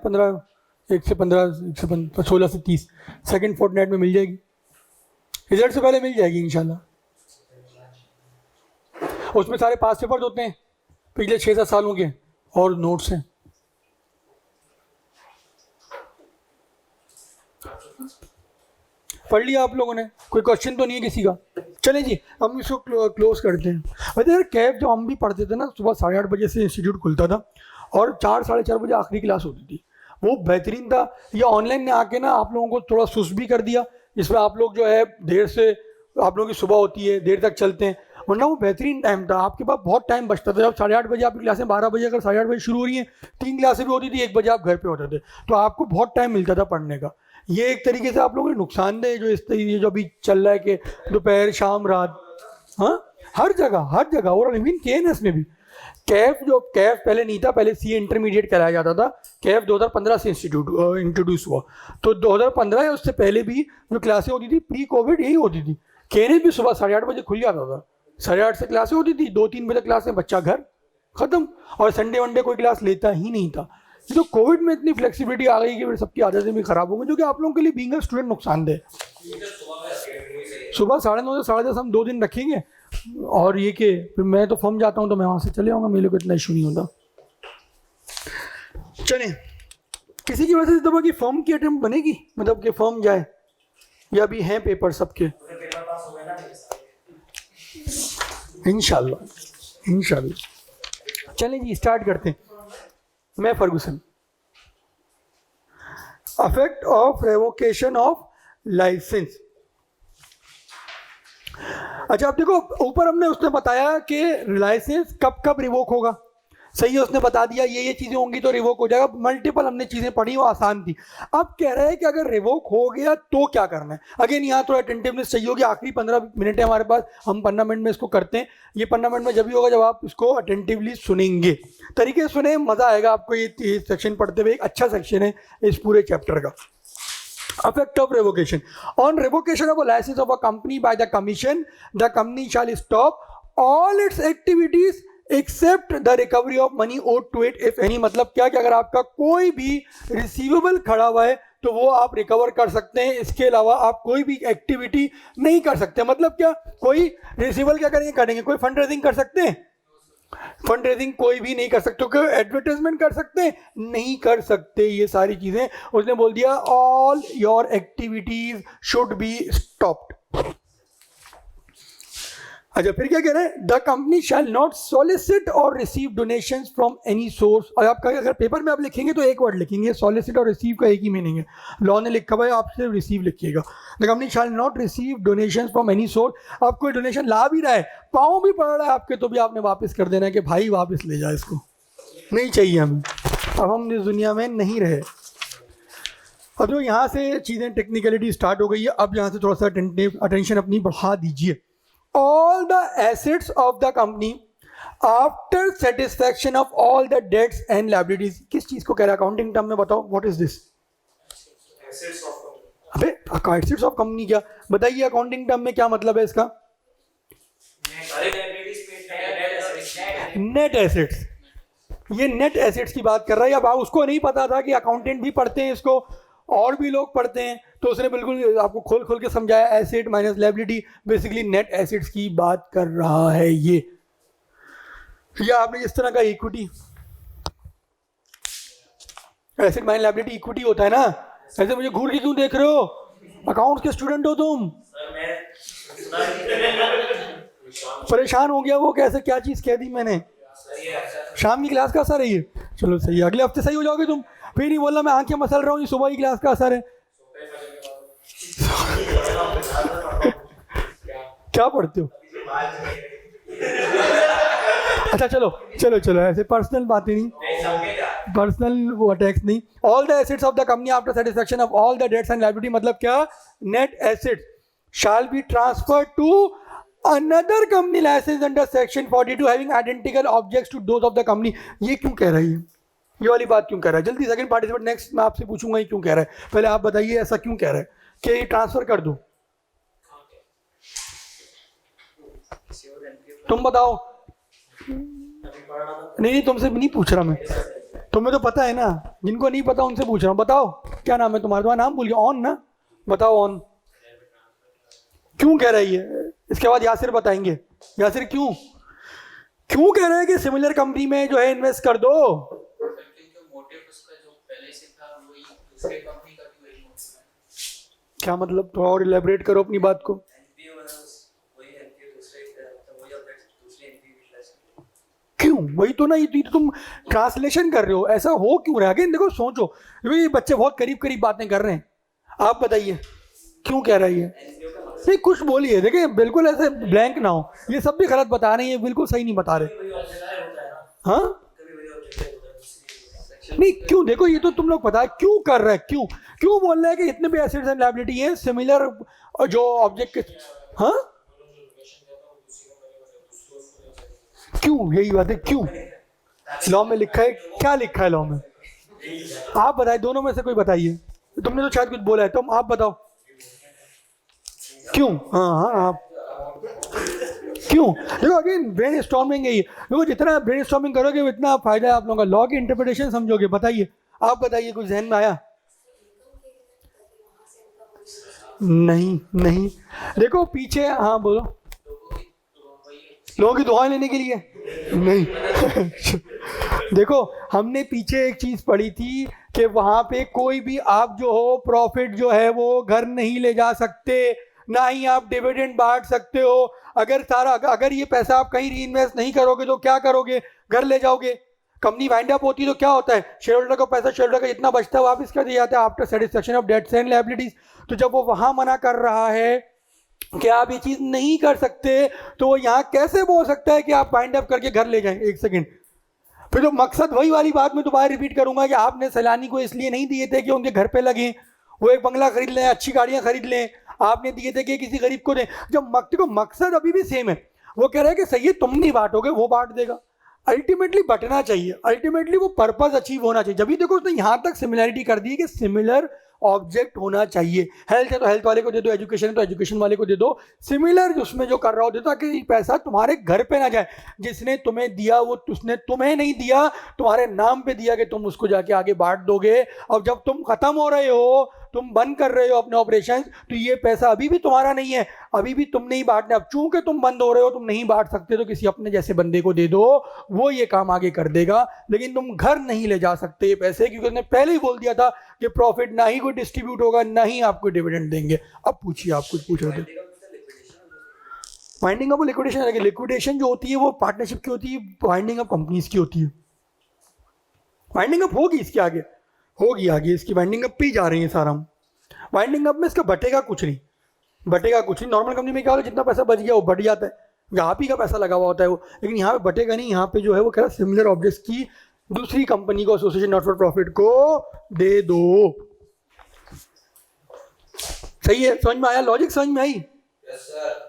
1 से 15 16 से 30 सेकेंड फोर्टनाइट में मिल जाएगी, रिजल्ट से पहले मिल जाएगी इंशाल्लाह। उसमें सारे पास पेपर्स होते हैं पिछले 6-7 सालों के और नोट्स हैं। पढ़ लिया आप लोगों ने, कोई क्वेश्चन तो नहीं है किसी का? चलें जी हम इसको क्लोज करते हैं। वैसे यार कैफ जो हम भी पढ़ते थे ना, सुबह 8:30 बजे से इंस्टीट्यूट खुलता था और 4-4:30 बजे आखिरी क्लास होती थी, वो बेहतरीन था। ये ऑनलाइन ने आके ना आप लोगों को थोड़ा सुस्त भी कर दिया, जिसमें आप लोग जो है देर से, आप लोगों की सुबह होती है, देर तक चलते हैं, वरना वो बेहतरीन टाइम था। आपके पास बहुत टाइम बचता था। जब 8:30 बजे आपकी क्लासें 12 बजे अगर 8:30 बजे शुरू हो रही हैं, 3 क्लासें भी होती थी, 1 बजे आप घर पे होते थे, तो आपको बहुत टाइम मिलता था पढ़ने का। ये एक तरीके से आप लोगों ने नुकसानदेह जो इस तरीके जो अभी चल रहा है कि दोपहर शाम रात, हाँ हर जगह और इवन केएनएस में भी। कैफ पहले नहीं था, पहले सीए इंटरमीडिएट कराया जाता था। कैफ 2015 से इंट्रोड्यूस हुआ, तो 2015 या उससे पहले भी जो क्लासें होती थी प्री कोविड यही होती थी। केएनएस भी सुबह 8:30 बजे खुल जाता था, 8:30 से क्लासें होती थी, 2-3 बजे क्लास में बच्चा घर खत्म, और संडे वनडे कोई क्लास लेता ही नहीं था। तो कोविड में इतनी फ्लेक्सिबिलिटी आ गई कि फिर सबकी आदतें भी खराब हो गई, जो कि आप लोगों के लिए बीइंग अ स्टूडेंट नुकसानदेह। सुबह 9:30 से 10:30 हम 2 दिन रखेंगे, और ये कि फिर मैं तो फर्म जाता हूँ तो मैं वहाँ से चले आऊँगा, मेरे को इतना इशू नहीं होता। चलें किसी की वजह से दबा कि फर्म की अटेम्प्ट बनेगी, मतलब कि फर्म जाए, या अभी हैं पेपर सबके? इंशाल्लाह इंशाल्लाह। चलें जी स्टार्ट करते हैं। मैं Ferguson. Affect of revocation of licence. अच्छा, अब देखो ऊपर हमने उसने बताया कि लाइसेंस कब कब रिवोक होगा, सही है, उसने बता दिया ये चीजें होंगी तो रिवोक हो जाएगा। मल्टीपल हमने चीजें पढ़ी, वो आसान थी। अब कह रहे हैं कि अगर रिवोक हो गया तो क्या करना है। अगेन यहाँ थोड़ा अटेंटिवनेस चाहिए होगी, आखिरी 15 मिनट है हमारे पास, हम 15 मिनट में इसको करते हैं। ये 15 मिनट में जब भी होगा जब आप इसको अटेंटिवली सुनेंगे, तरीके से सुने, मजा आएगा आपको। ये सेक्शन पढ़ते हुए एक अच्छा सेक्शन है इस पूरे चैप्टर का। Effect of revocation. On revocation of a license of a company by the commission, the company shall stop all its activities except the recovery of money owed to it if any। मतलब क्या कि अगर आपका कोई भी receivable खड़ा हुआ है तो वो आप रिकवर कर सकते हैं, इसके अलावा आप कोई भी एक्टिविटी नहीं कर सकते। मतलब क्या, कोई रिसीवेबल क्या करेंगे, कोई फंड रेजिंग कर सकते हैं? फंड रेजिंग कोई भी नहीं कर सकते। क्योंकि एडवर्टाइजमेंट कर सकते हैं? नहीं कर सकते। ये सारी चीजें उसने बोल दिया, all your activities should be stopped. अच्छा, फिर क्या कह रहे हैं, the company shall not solicit और receive donations from any source. और आप अगर पेपर में आप लिखेंगे तो एक वर्ड लिखेंगे, सॉलिसिट और रिसीव का एक ही मीनिंग है। लॉ ने लिखा हुआ है, आप सिर्फ रिसीव लिखिएगा। The company shall not receive donations from any source. आप कोई डोनेशन ला भी रहा है, पाँव भी पड़ रहा है आपके, तो भी आपने वापस कर देना है कि भाई वापस ले जाए, इसको नहीं चाहिए हमें, अब हम इस दुनिया में नहीं रहे। अब जो यहाँ से चीज़ें टेक्निकलिटी स्टार्ट हो गई है, अब यहाँ से थोड़ा सा अटेंशन अपनी बढ़ा दीजिए। All the assets of the company after satisfaction of all the debts and liabilities। किस चीज को कह रहा है अकाउंटिंग टर्म में, बताओ what is this? Assets of company. अबे एसेट्स ऑफ कंपनी क्या बताइए, अकाउंटिंग टर्म में क्या मतलब है इसका? Net assets. ये नेट एसेट्स की बात कर रहा है। अब उसको नहीं पता था कि अकाउंटेंट भी पढ़ते हैं इसको और भी लोग पढ़ते हैं, तो उसने बिल्कुल आपको खोल खोल के समझाया। Asset minus liability, basically net assets की बात कर रहा है ये। या आपने इस तरह का equity, asset minus liability equity होता है ना। ऐसे मुझे घूर के क्यों देख रहे हो, अकाउंट्स के स्टूडेंट हो तुम? परेशान हो गया वो, कैसे क्या चीज कह दी मैंने? शाम की क्लास का असर है ये। चलो सही है, अगले हफ्ते सही हो जाओगे तुम। फिर नहीं बोलना मैं आंखें मसल रहा हूँ, ये सुबह की क्लास का असर है। क्या पढ़ते हो? अच्छा चलो चलो चलो, ऐसे पर्सनल बातें नहीं, पर्सनल वो अटैक्स नहीं। All the assets of the company after satisfaction of all the debts and liability, मतलब क्या, net assets shall be transferred to another company licence under section 42 having identical objects to those of the company. ये क्यों कह रही है, ये वाली बात क्यों कह रहा है? जल्दी सेकंड पार्टिसिपेंट नेक्स्ट, मैं आपसे पूछूंगा ये क्यों कह रहा है, पहले आप बताइए ऐसा क्यों कह रहा है कि ये ट्रांसफर कर दूं? तुम बताओ। नहीं तुमसे नहीं पूछ रहा मैं, तुम्हें तो पता है ना, जिनको नहीं पता उनसे पूछ रहा हूँ। बताओ क्या नाम है तुम्हारा? तुम्हारा नाम भूल गया, ऑन ना, बताओ ऑन। क्यों कह रही है? इसके बाद यासिर बताएंगे। यासिर क्यों क्यों कह रहे हैं कि सिमिलर कंपनी में जो है इन्वेस्ट कर दो? क्या मतलब, थोड़ा और इलेबरेट करो अपनी बात को। क्यों? वही तो ना, ये तुम ट्रांसलेशन कर रहे हो, ऐसा हो क्यों रहा है? अगेन देखो, सोचो, ये बच्चे बहुत करीब करीब बातें कर रहे हैं। आप बताइए क्यों कह रही है? नहीं कुछ बोलिए, देखिए बिल्कुल ऐसे ब्लैंक ना हो। ये सब भी गलत बता रहे हैं, ये बिल्कुल सही नहीं बता रहे। हाँ नहीं क्यों, देखो ये तो तुम लोग पता है क्यों कर रहे हैं, क्यों क्यों बोल रहे हैं कि इतने भी एसेट्स एंड लायबिलिटी हैं सिमिलर जो ऑब्जेक्ट के। हाँ क्यों, यही बात है क्यों? लॉ में लिखा है, क्या लिखा है लॉ में? आप बताइए, दोनों में से कोई बताइए। तुमने तो शायद कुछ बोला है, तुम आप बताओ क्यों? हाँ हाँ आप क्यों? देखो अगेन ब्रेन स्टॉर्मिंग है ये। देखो जितना ब्रेन स्टॉर्मिंग करोगे उतना फायदा है आप लोगों का। लॉ की इंटरप्रिटेशन समझोगे। बताइए, आप बताइए, कुछ जहन में आया? नहीं नहीं, देखो पीछे, हाँ बोलो। लोगों की दुआएं लेने के लिए? नहीं देखो हमने पीछे एक चीज पढ़ी थी कि वहां पे कोई भी आप जो हो प्रॉफिट जो है वो घर नहीं ले जा सकते, ना ही आप डिविडेंड बांट सकते हो। अगर ये पैसा आप कहीं री इन्वेस्ट नहीं करोगे तो क्या करोगे, घर ले जाओगे। कंपनी वाइंड अप होती है तो क्या होता है, शेयर होल्डर को पैसा शेयर होल्डर का जितना बचता है वापस कर दिया जाता है after satisfaction of debts and liabilities. तो जब वो वहां मना कर रहा है कि आप ये चीज नहीं कर सकते, तो वो यहाँ कैसे बोल सकता है कि आप वाइंड अप करके घर ले जाएं। एक सेकेंड, फिर तो मकसद वही वाली बात मैं दोबारा रिपीट करूंगा कि आपने सैलानी को इसलिए नहीं दिए थे कि उनके घर पे लगे, वो एक बंगला खरीद लें, अच्छी गाड़ियां खरीद लें, आपने दिए थे कि किसी गरीब को दें। जब मकसद अभी भी सेम है, वो कह रहा है कि सही है तुम नहीं बांटोगे वो बांट देगा। अल्टीमेटली बटना चाहिए, अल्टीमेटली वो पर्पस अचीव होना चाहिए। जब भी देखो उसने यहाँ तक सिमिलैरिटी कर दी कि सिमिलर ऑब्जेक्ट होना चाहिए। हेल्थ है तो हेल्थ वाले को दे दो, एजुकेशन है तो एजुकेशन वाले को दे दो, सिमिलर उसमें जो कर रहा हो दे, ताकि पैसा तुम्हारे घर पे ना जाए। जिसने तुम्हें दिया वो उसने तुम्हें नहीं दिया, तुम्हारे नाम पे दिया कि तुम उसको जाके आगे बांट दोगे। अब जब तुम खत्म हो रहे हो, तुम बंद कर रहे हो अपने ऑपरेशन, तो ये पैसा अभी भी तुम्हारा नहीं है, अभी भी तुम नहीं बांटने। अब चूंकि तुम बंद हो रहे हो, तुम नहीं बांट सकते, तो किसी अपने जैसे बंदे को दे दो, वो ये काम आगे कर देगा। लेकिन तुम घर नहीं ले जा सकते ये पैसे, क्योंकि उसने पहले ही बोल दिया था कि प्रॉफिट ना ही कोई डिस्ट्रीब्यूट होगा, ना ही आपको डिविडेंड देंगे। अब पूछिए, आप कुछ पूछ रहे थे। वाइंडिंग अप लिक्विडेशन है। लिक्विडेशन जो होती है वो पार्टनरशिप की होती है, वाइंडिंग अप कंपनीज की होती है। वाइंडिंग अप होगी इसके आगे, होगी आगे, इसकी वाइंडिंग अप पे ही जा रही है सारा। वाइंडिंग अप में इसका बटेगा कुछ नहीं, बटेगा कुछ नहीं। नॉर्मल कंपनी में क्या होता है, जितना पैसा बच गया वो बढ़ जाता है, आप ही का पैसा लगा हुआ होता है वो, लेकिन यहाँ पे बटेगा नहीं। यहाँ पे जो है वो कह रहा है सिमिलर ऑब्जेक्ट्स की दूसरी कंपनी को, एसोसिएशन नॉट फॉर प्रॉफिट को दे दो। सही है, समझ में आया, लॉजिक समझ में आई? Yes sir.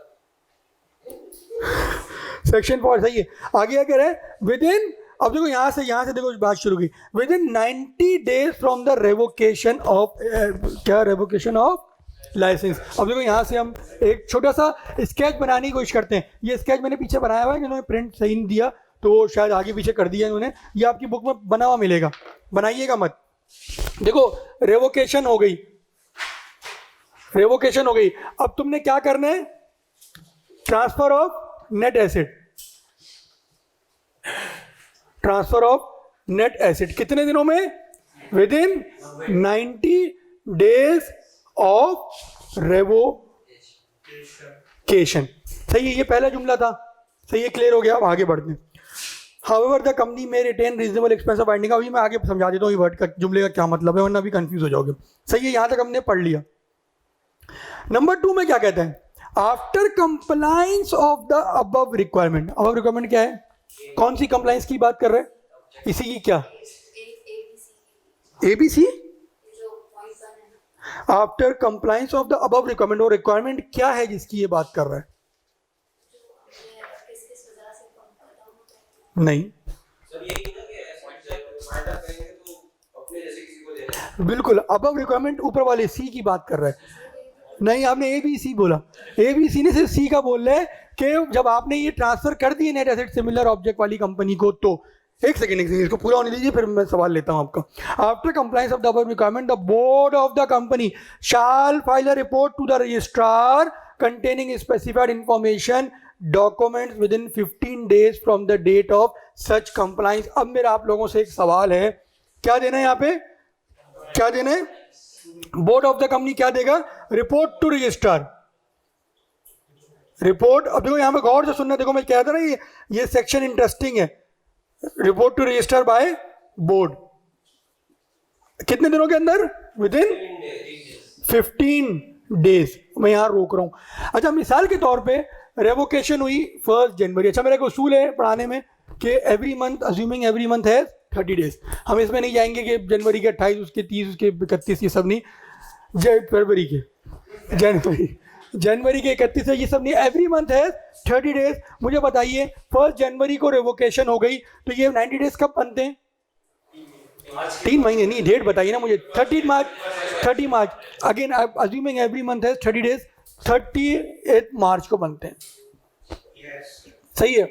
सेक्शन 4 सही है। आगे क्या कह रहे हैं, विद इन, अब देखो यहाँ से देखो बात शुरू की, with in 90 days from the revocation of, क्या रेवोकेशन ऑफ लाइसेंस। अब देखो यहाँ से हम एक छोटा सा स्केच बनाने की कोशिश करते हैं। ये स्केच मैंने पीछे बनाया हुआ है, जिन्होंने प्रिंट सही नहीं दिया तो शायद आगे पीछे कर दिया इन्होंने, ये आपकी बुक में बना हुआ मिलेगा, बनाइएगा मत। देखो रेवोकेशन हो गई, रेवोकेशन हो गई। अब तुमने क्या करना है, transfer of net asset, transfer of net asset कितने दिनों में, with in 90 days of revocation. सही है, ये पहला जुमला था, सही है, क्लियर हो गया। अब आगे बढ़ते हैं। However the company may retain reasonable expense of winding. अभी मैं आगे समझा देता हूँ ये वर्ड का, जुमले का क्या मतलब है, वरना अभी कंफ्यूज हो जाओगे। सही है, यहां तक हमने पढ़ लिया। नंबर 2 में क्या कहते हैं, after compliance of the above requirement. Above requirement क्या है, कौन सी कंप्लायंस की बात कर रहे हैं, इसी की क्या, ABC। After compliance of the above requirement, और रिक्वायरमेंट क्या है जिसकी ये बात कर रहा है, नहीं बिल्कुल, अबव रिक्वायरमेंट ऊपर वाले सी की बात कर रहा है। नहीं, आपने ABC बोला, ABC ने सिर्फ C का बोल रहा है कि जब आपने ये ट्रांसफर कर दिए नेट एसेट सिमिलर ऑब्जेक्ट वाली कंपनी को, तो एक सेकेंड इसको पूरा होने दीजिए, फिर मैं सवाल लेता हूं आपका। After compliance of the above requirement, the board of the company shall file a report to the registrar containing specified information documents within 15 days from the date of such compliance. अब मेरा आप लोगों से एक सवाल है, क्या देना है यहाँ पे, क्या देना है, बोर्ड ऑफ द कंपनी क्या देगा, रिपोर्ट टू रजिस्ट्रार, रिपोर्ट। अब देखो यहाँ पे गौर से सुनना, देखो मैं कह रहा था ना ये सेक्शन इंटरेस्टिंग है। Report to registrar by board, कितने दिनों के अंदर, विद इन 15 डेज। मैं यहाँ रोक रहा हूँ। अच्छा, मिसाल के तौर पे रेवोकेशन हुई 1 जनवरी। अच्छा, मेरा एक उसूल है पढ़ाने में कि every month, assuming every month है 30 डेज, हम इसमें नहीं जाएंगे कि जनवरी के 28, उसके 30, उसके 31, ये सब नहीं, फरवरी के जनवरी के 31 है, ये सब नहीं, एवरी मंथ है 30 डेज। मुझे बताइए 1 जनवरी को रेवोकेशन हो गई, तो ये 90 डेज कब बनते हैं, 3 महीने नहीं, डेट बताइए ना मुझे, 30 मार्च। अगेन अज्यूमिंग एवरी मंथ है 30 डेज, 38 मार्च को बनते हैं। सही है,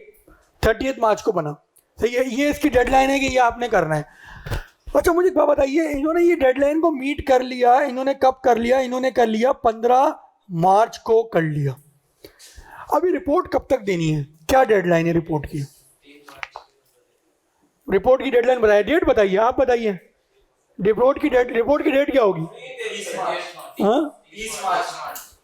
38 मार्च को बना, सही है, ये इसकी डेडलाइन है कि ये आपने करना है। अच्छा, मुझे क्या बताइए, इन्होंने ये डेडलाइन को मीट कर लिया, इन्होंने कब कर लिया, इन्होंने कर लिया 15 मार्च को कर लिया। अभी रिपोर्ट कब तक देनी है, क्या डेडलाइन है रिपोर्ट की, रिपोर्ट की डेडलाइन बताइए, डेट बताइए, आप बताइए रिपोर्ट की डेट क्या होगी? हाँ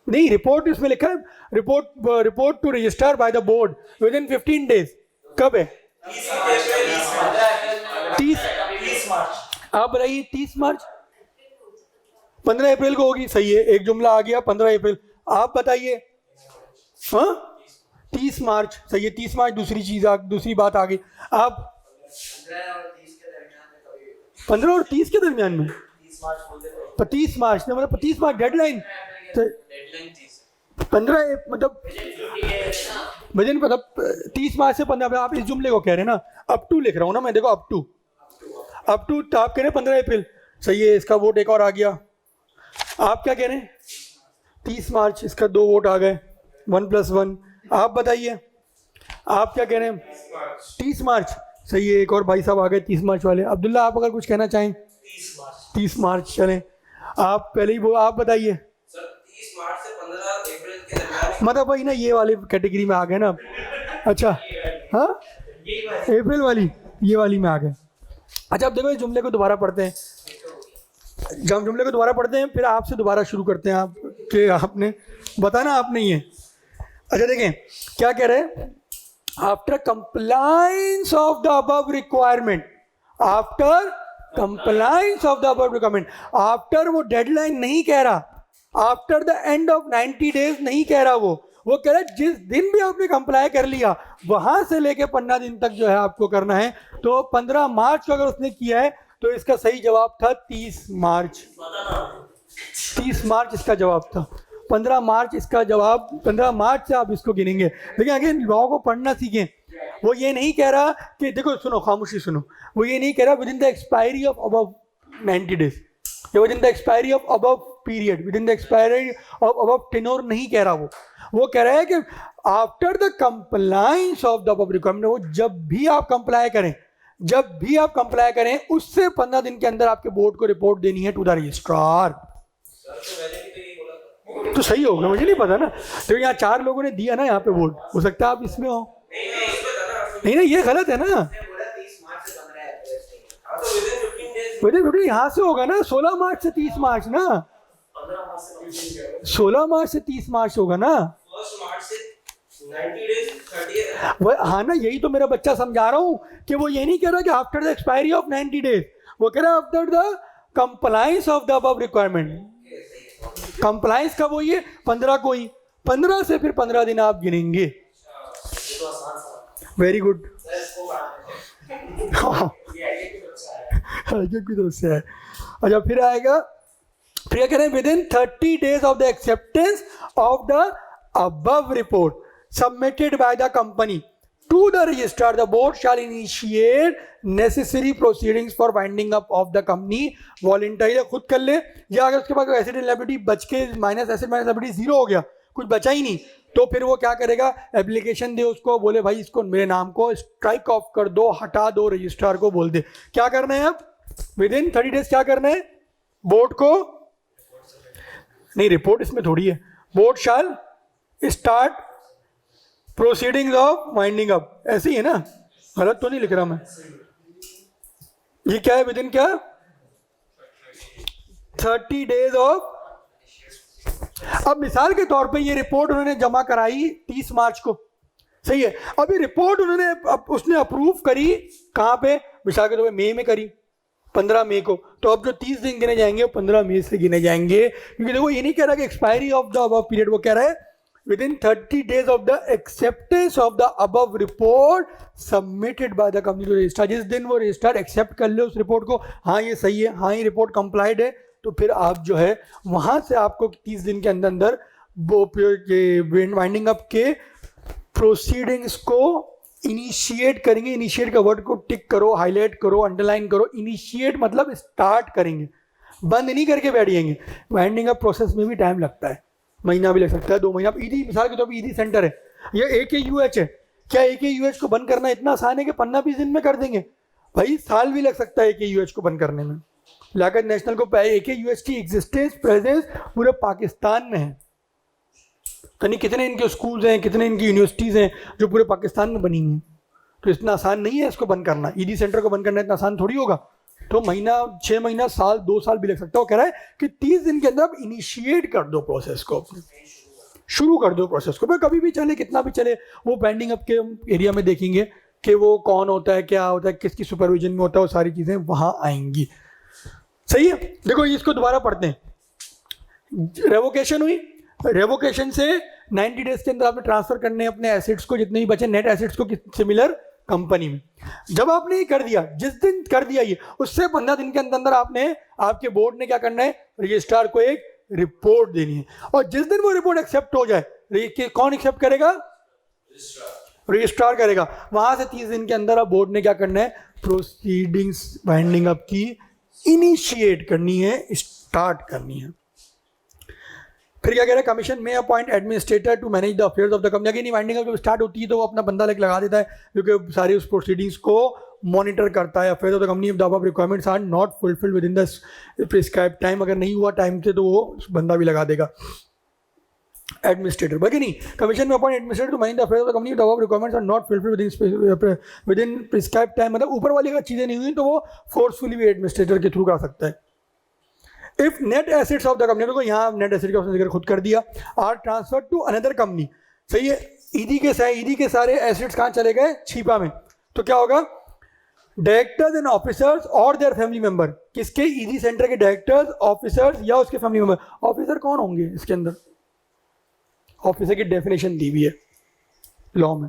नहीं, रिपोर्ट इसमें लिखा है report to register by the board within 15 days. कब है? 30 मार्च। आप बताइए 30 मार्च, 15 अप्रैल को होगी, सही है, एक जुमला आ गया 15 अप्रैल। आप बताइए। हाँ 30 मार्च, सही है, 30 मार्च दूसरी बात आ गई। आप 15 और 30 के दरमियान में 30 मार्च ने मतलब 30 मार्च डेडलाइन, 15 मतलब मुझे नहीं पता 30 मार्च से 15, आप इस जुमले को कह रहे हैं ना, अप टू लिख रहा हूँ ना मैं, देखो अप टू तो आप कह रहे हैं 15 अप्रैल, सही है, इसका वोट एक और आ गया। आप क्या कह रहे हैं? 30 मार्च, इसका 2 वोट आ गए, 1+1। आप बताइए, आप क्या कह रहे हैं? 30 मार्च, सही है, एक और भाई साहब आ गए 30 मार्च वाले। अब्दुल्ला, आप अगर कुछ कहना चाहें? 30 मार्च चलें, आप पहले ही वो आप बताइए। 30 मार्च से 15 अप्रैल के दरमियान, मतलब भाई ना ये वाली कैटेगरी में आ गए ना। अच्छा, हाँ अप्रैल वाली, ये वाली में आ गए। अच्छा, अब देखो इस जुमले को दोबारा पढ़ते हैं, जब हम जुमले को दोबारा पढ़ते हैं फिर आपसे दोबारा शुरू करते हैं। आप कि आपने बताना, आप नहीं है। अच्छा देखें क्या कह रहे हैं, after compliance of the above requirement, after compliance of the above requirement, after वो डेडलाइन नहीं कह रहा, after the end of 90 days नहीं कह रहा, वो कह रहा है जिस दिन भी आपने कंप्लाई कर लिया वहां से लेके 15 दिन तक जो है आपको करना है। तो 15 मार्च को अगर उसने किया है तो इसका सही जवाब था 30 मार्च। 30 मार्च इसका जवाब था, 15 मार्च इसका जवाब, 15 मार्च से आप इसको गिनेंगे। लेकिन आगे लॉ को पढ़ना सीखें। वो ये नहीं कह रहा कि देखो सुनो, खामोशी सुनो, वो ये नहीं कह रहा within the expiry of above 90 days, या within the expiry of above period, within the expiry of above tenure नहीं कह रहा। वो कह रहा है कि after the compliance of the above requirement, वो जब भी आप कंप्लाई करें उससे 15 दिन के अंदर आपके बोर्ड को रिपोर्ट देनी है टू द रजिस्ट्रार। तो सही होगा, मुझे नहीं पता ना, तो यहाँ 4 लोगों ने दिया ना यहाँ पे वोट, हो सकता है आप इसमें हो। नहीं ना, ये गलत है ना, विदिन यहाँ से होगा ना, 16 मार्च से 30 मार्च ना, 16 मार्च से 30 मार्च होगा ना। हाँ ना, यही तो मेरा बच्चा समझा रहा हूँ कि वो ये नहीं कह रहा कि after the expiry of 90 days, वो कह रहा है after the compliance of the above requirement. Compliance का वो ये 15 को ही, 15 से फिर 15 दिन आप गिनेंगे। वेरी गुड, की तरफ से है। अच्छा फिर आएगा, फिर कह रहे हैं within 30 days of the acceptance of the above report submitted by the company to the registrar, the board shall initiate necessary proceedings for winding up of the company voluntary. खुद कर ले, या अगर उसके बाद एसेट एंड लायबिलिटी बच के minus asset minus liability 0 हो गया, कुछ बचा ही नहीं, तो फिर वो क्या करेगा, एप्लीकेशन दे उसको, बोले भाई इसको मेरे नाम को स्ट्राइक ऑफ कर दो, हटा दो, रजिस्ट्रार को बोल दे। क्या करना है अब विद इन 30 डेज, क्या करना है, बोर्ड को नहीं, रिपोर्ट इसमें थोड़ी है, board shell start proceedings of winding up, ऐसे ही है ना, गलत तो नहीं लिख रहा मैं। ये क्या है, विद इन क्या 30 डेज ऑफ। अब मिसाल के तौर पे ये रिपोर्ट उन्होंने जमा कराई 30 मार्च को, सही है, अब ये रिपोर्ट उसने अप्रूव करी कहाँ पे, मिसाल के तौर पे मई में करी, 15 मई को, तो अब जो 30 दिन गिने जाएंगे वो 15 मई से गिने जाएंगे, क्योंकि देखो ये नहीं कह रहा कि expiry of the above period, वो कह रहा है within 30 days of the acceptance of the above report submitted by the company to registrar. जिस दिन वो रजिस्ट्रार एक्सेप्ट कर ले उस रिपोर्ट को, हाँ ये सही है, हाँ ये रिपोर्ट कंप्लाइड है, तो फिर आप जो है वहां से आपको 30 दिन के अंदर अंदर वो वाइंडिंग अप के प्रोसीडिंग्स को इनिशिएट करेंगे। इनिशिएट का वर्ड को टिक करो, हाईलाइट करो, अंडरलाइन करो। इनिशिएट मतलब स्टार्ट करेंगे, बंद नहीं करके बैठ जाएंगे। वाइंडिंग अप प्रोसेस में भी टाइम लगता है, महीना भी लग सकता है, 2 महीना। ईडी मिसाल के तौर पर ईडी सेंटर है, ये AKUH है, क्या AKUH को बंद करना इतना आसान है कि 15-20 दिन में कर देंगे? भाई साल भी लग सकता है AKUH को बंद करने में। लियाकत नेशनल को AKUH की एग्जिस्टेंस प्रेजेंस पूरे पाकिस्तान में है, यानी कितने इनके स्कूल्स हैं, कितने इनकी यूनिवर्सिटीज़ हैं जो पूरे पाकिस्तान में बनी हुई हैं। तो इतना आसान नहीं है इसको बंद करना, ईडी सेंटर को बंद करना इतना आसान थोड़ी होगा। तो महीना, 6 महीना, साल, 2 साल भी लग सकता है। वो कह रहा है कि 30 दिन के अंदर आप इनिशिएट कर दो प्रोसेस को, अपने शुरू कर दो प्रोसेस को। कभी भी चले, कितना भी चले, वो पेंडिंग अप के एरिया में देखेंगे कि वो कौन होता है, क्या होता है, किसकी सुपरविजन में होता है, वो सारी चीज़ें वहाँ आएंगी। सही है। देखो इसको दोबारा पढ़ते हैं। रेवोकेशन हुई, रेवोकेशन से 90 डेज के अंदर आपने ट्रांसफर करने अपने एसेट्स को, जितने भी बचे नेट एसेट्स को, सिमिलर कंपनी में। जब आपने ये कर दिया, जिस दिन कर दिया ये, उससे 15 दिन के अंदर अंदर आपने, आपके बोर्ड ने क्या करना है, रजिस्ट्रार को एक रिपोर्ट देनी है। और जिस दिन वो रिपोर्ट एक्सेप्ट हो जाए, कौन एक्सेप्ट करेगा, रजिस्ट्रार करेगा। वहां से 30 दिन के अंदर अब बोर्ड ने क्या करना है, प्रोसीडिंग्स वाइंडिंग अप की इनिशिएट करनी है, स्टार्ट करनी है। फिर क्या कह रहा है, commission may appoint administrator to manage the affairs of the company. Again winding up जब स्टार्ट होती है तो वो अपना बंदा लगा देता है जो कि सारी उस प्रोसीडिंग्स को मॉनिटर करता है। Affairs of the company, the above requirements are not fulfilled within the prescribed time. अगर नहीं हुआ टाइम से तो वो बंदा भी लगा देगा एडमिनिस्ट्रेटर, बाकी नहीं। Commission may appoint administrator to manage the affairs of the company, the above requirements are not fulfilled within prescribed time. मतलब ऊपर वाली अगर चीज़ें नहीं हुई तो वो फोर्सफुली भी एडमिनिस्ट्रेटर के थ्रू कर सकता है। If net assets of the company, देखो यहाँ नेट एसेट का ऑप्शन जिक्र खुद कर दिया, or transfer to another company. सही है। ईडी के सारे एसेट्स कहाँ चले गए, छिपा में। तो क्या होगा, डायरेक्टर्स एंड ऑफिसर्स और देयर फैमिली मेंबर। किसके, ईडी सेंटर के डायरेक्टर्स, ऑफिसर्स या उसके फैमिली मेंबर। ऑफिसर कौन होंगे इसके अंदर, ऑफिसर की डेफिनेशन दी हुई है लॉ में।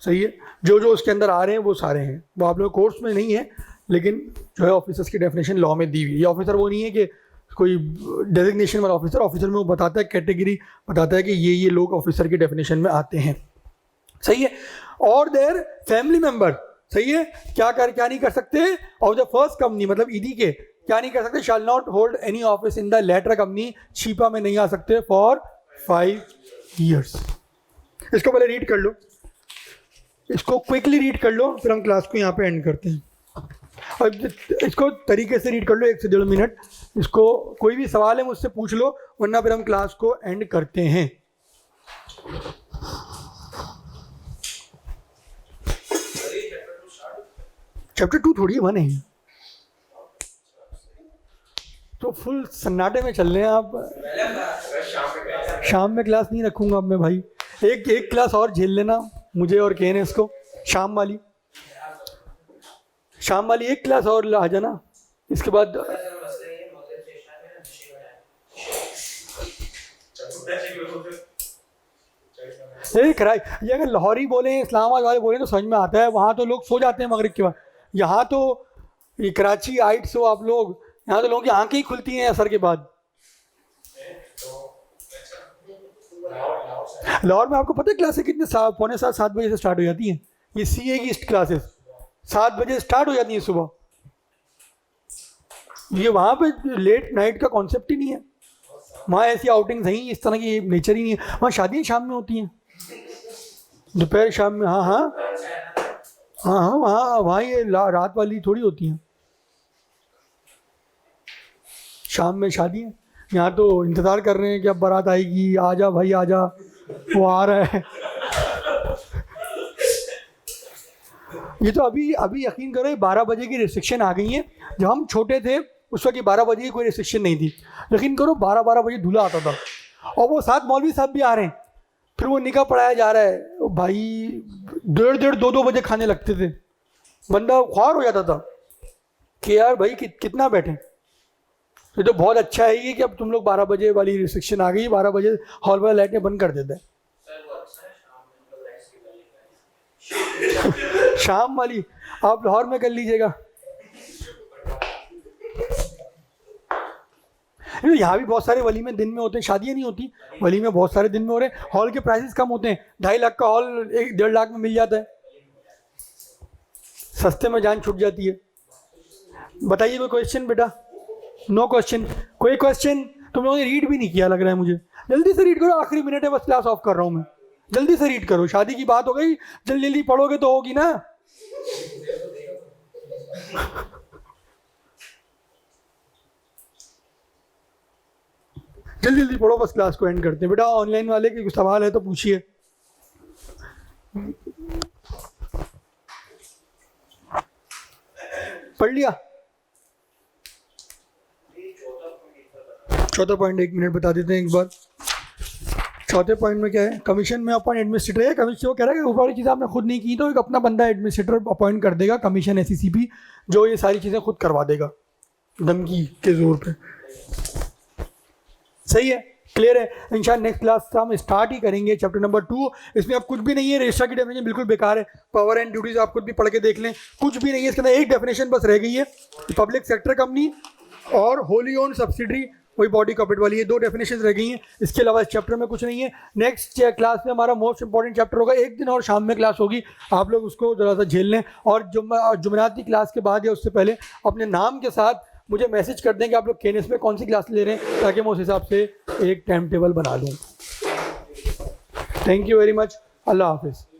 सही है। जो जो उसके अंदर आ रहे हैं वो सारे हैं, वो आप लोग कोर्स में नहीं है, लेकिन जो है ऑफिसर्स की डेफिनेशन लॉ में दी हुई है। ये ऑफिसर वो नहीं है कि कोई डेजिग्नेशन वाला ऑफिसर, ऑफिसर में वो बताता है, कैटेगरी बताता है कि ये लोग ऑफिसर की डेफिनेशन में आते हैं। सही है। और देयर फैमिली मेंबर। सही है। क्या नहीं कर सकते, ऑफ द फर्स्ट कंपनी, मतलब ईडी के क्या नहीं कर सकते, shall not hold any office in the latter company, छिपा में नहीं आ सकते फॉर 5 years। इसको पहले रीड कर लो, इसको क्विकली रीड कर लो, फिर हम क्लास को यहाँ पे एंड करते हैं। और इसको तरीके से रीड कर लो, 1 से 1.5 मिनट। इसको कोई भी सवाल है मुझसे पूछ लो, वरना फिर हम क्लास को एंड करते हैं। चैप्टर 2 थोड़ी 1 है, तो फुल सन्नाटे में चल रहे हैं आप। शाम में क्लास नहीं रखूंगा अब मैं भाई, एक क्लास और झेल लेना मुझे और कहने इसको, शाम वाली एक क्लास और आ जाना। इसके बाद ये अगर लाहौरी बोले, इस्लामाबाद वाले बोले तो समझ में आता है। वहाँ तो लोग सो जाते हैं मगरिब के बाद। यहाँ तो ये कराची आइट्स हो आप लोग, यहाँ तो लोगों की आंखें ही खुलती हैं असर के बाद। लाहौर में आपको पता है क्लासेस कितने, 6:45-7 बजे से स्टार्ट हो जाती हैं। ये सीए की क्लासेस 7 बजे स्टार्ट हो जाती हैं सुबह। ये वहाँ पे लेट नाइट का कॉन्सेप्ट ही नहीं है। वहाँ ऐसी आउटिंग्स नहीं, इस तरह की नेचर ही नहीं है। वहाँ शादियाँ शाम में होती हैं, दोपहर शाम में। हाँ, वहाँ ये रात वाली थोड़ी होती हैं, शाम में शादी है। यहाँ तो इंतज़ार कर रहे हैं कि अब बारात आएगी, आजा भाई आजा, वो आ रहा है। ये तो अभी यकीन करो 12 बजे की रिस्ट्रिक्शन आ गई है। जब हम छोटे थे उस वक्त 12 बजे की कोई रिस्ट्रिक्शन नहीं थी। यकीन करो 12 बजे दूल्हा आता था, और वो साथ मौलवी साहब भी आ रहे हैं। फिर वो निकाह पढ़ाया जा रहा है भाई, 1:30 2 बजे खाने लगते थे। बंदा ख्वार हो जाता था कि यार भाई कितना बैठे। ये तो बहुत अच्छा है ये कि अब तुम लोग 12 बजे वाली रिस्ट्रिक्शन आ गई, 12 बजे हॉल वाला लाइटें बंद कर देते हैं। शाम वाली आप लाहौर में कर लीजिएगा। यहाँ भी बहुत सारे वलीमे दिन में होते हैं, शादियाँ नहीं होती, वलीमे बहुत सारे दिन में हो रहे हैं। हॉल के प्राइसेस कम होते हैं, 2.5 लाख का हॉल 1.5 लाख में मिल जाता है, सस्ते में जान छूट जाती है। बताइए कोई क्वेश्चन बेटा? No question. कोई क्वेश्चन? तुम लोगों ने रीड भी नहीं किया लग रहा है मुझे। जल्दी से रीड करो, आखिरी मिनट है, बस क्लास ऑफ कर रहा हूँ मैं। जल्दी से रीड करो, शादी की बात हो गई, जल्दी जल्दी पढ़ोगे तो होगी ना। जल्दी जल्दी पढ़ो, बस क्लास को एंड करते हैं। बेटा ऑनलाइन वाले के कुछ सवाल है तो पूछिए। पढ़ लिया? चौथा पॉइंट 1 मिनट बता देते हैं एक बार। चौथे पॉइंट में क्या है? कमीशन में अपॉइंट एडमिनिस्ट्रेटर है। कमीशन वो कह रहा है कि ऊपर वाली चीज़ें आपने खुद नहीं की तो एक अपना बंदा एडमिनिस्ट्रेटर अपॉइंट कर देगा, कमीशन एससीसीपी, जो ये सारी चीज़ें खुद करवा देगा धमकी के जोर पे। सही है, क्लियर है? इंशाल्लाह नेक्स्ट क्लास से हम स्टार्ट ही करेंगे चैप्टर नंबर 2। इसमें अब कुछ भी नहीं है, रजिस्ट्रार की डेफिनेशन बिल्कुल बेकार है, पावर एंड ड्यूटीज आप खुद भी पढ़ के देख लें, कुछ भी नहीं है इसके अंदर। एक डेफिनेशन बस रह गई है, पब्लिक सेक्टर कंपनी और होली ओन सब्सिडरी, वही बॉडी कॉर्पोरेट वाली, ये 2 डेफिनेशन रह गई हैं। इसके अलावा इस चैप्टर में कुछ नहीं है। नेक्स्ट क्लास में हमारा मोस्ट इंपॉर्टेंट चैप्टर होगा, एक दिन और शाम में क्लास होगी, आप लोग उसको ज़रा सा झेल लें। और जुमरात की क्लास के बाद या उससे पहले अपने नाम के साथ मुझे मैसेज कर दें कि आप लोग केनेस में कौन सी क्लास ले रहे हैं, ताकि मैं उस हिसाब से एक टाइम टेबल बना लूँ। थैंक यू वेरी मच, अल्लाह हाफिज़।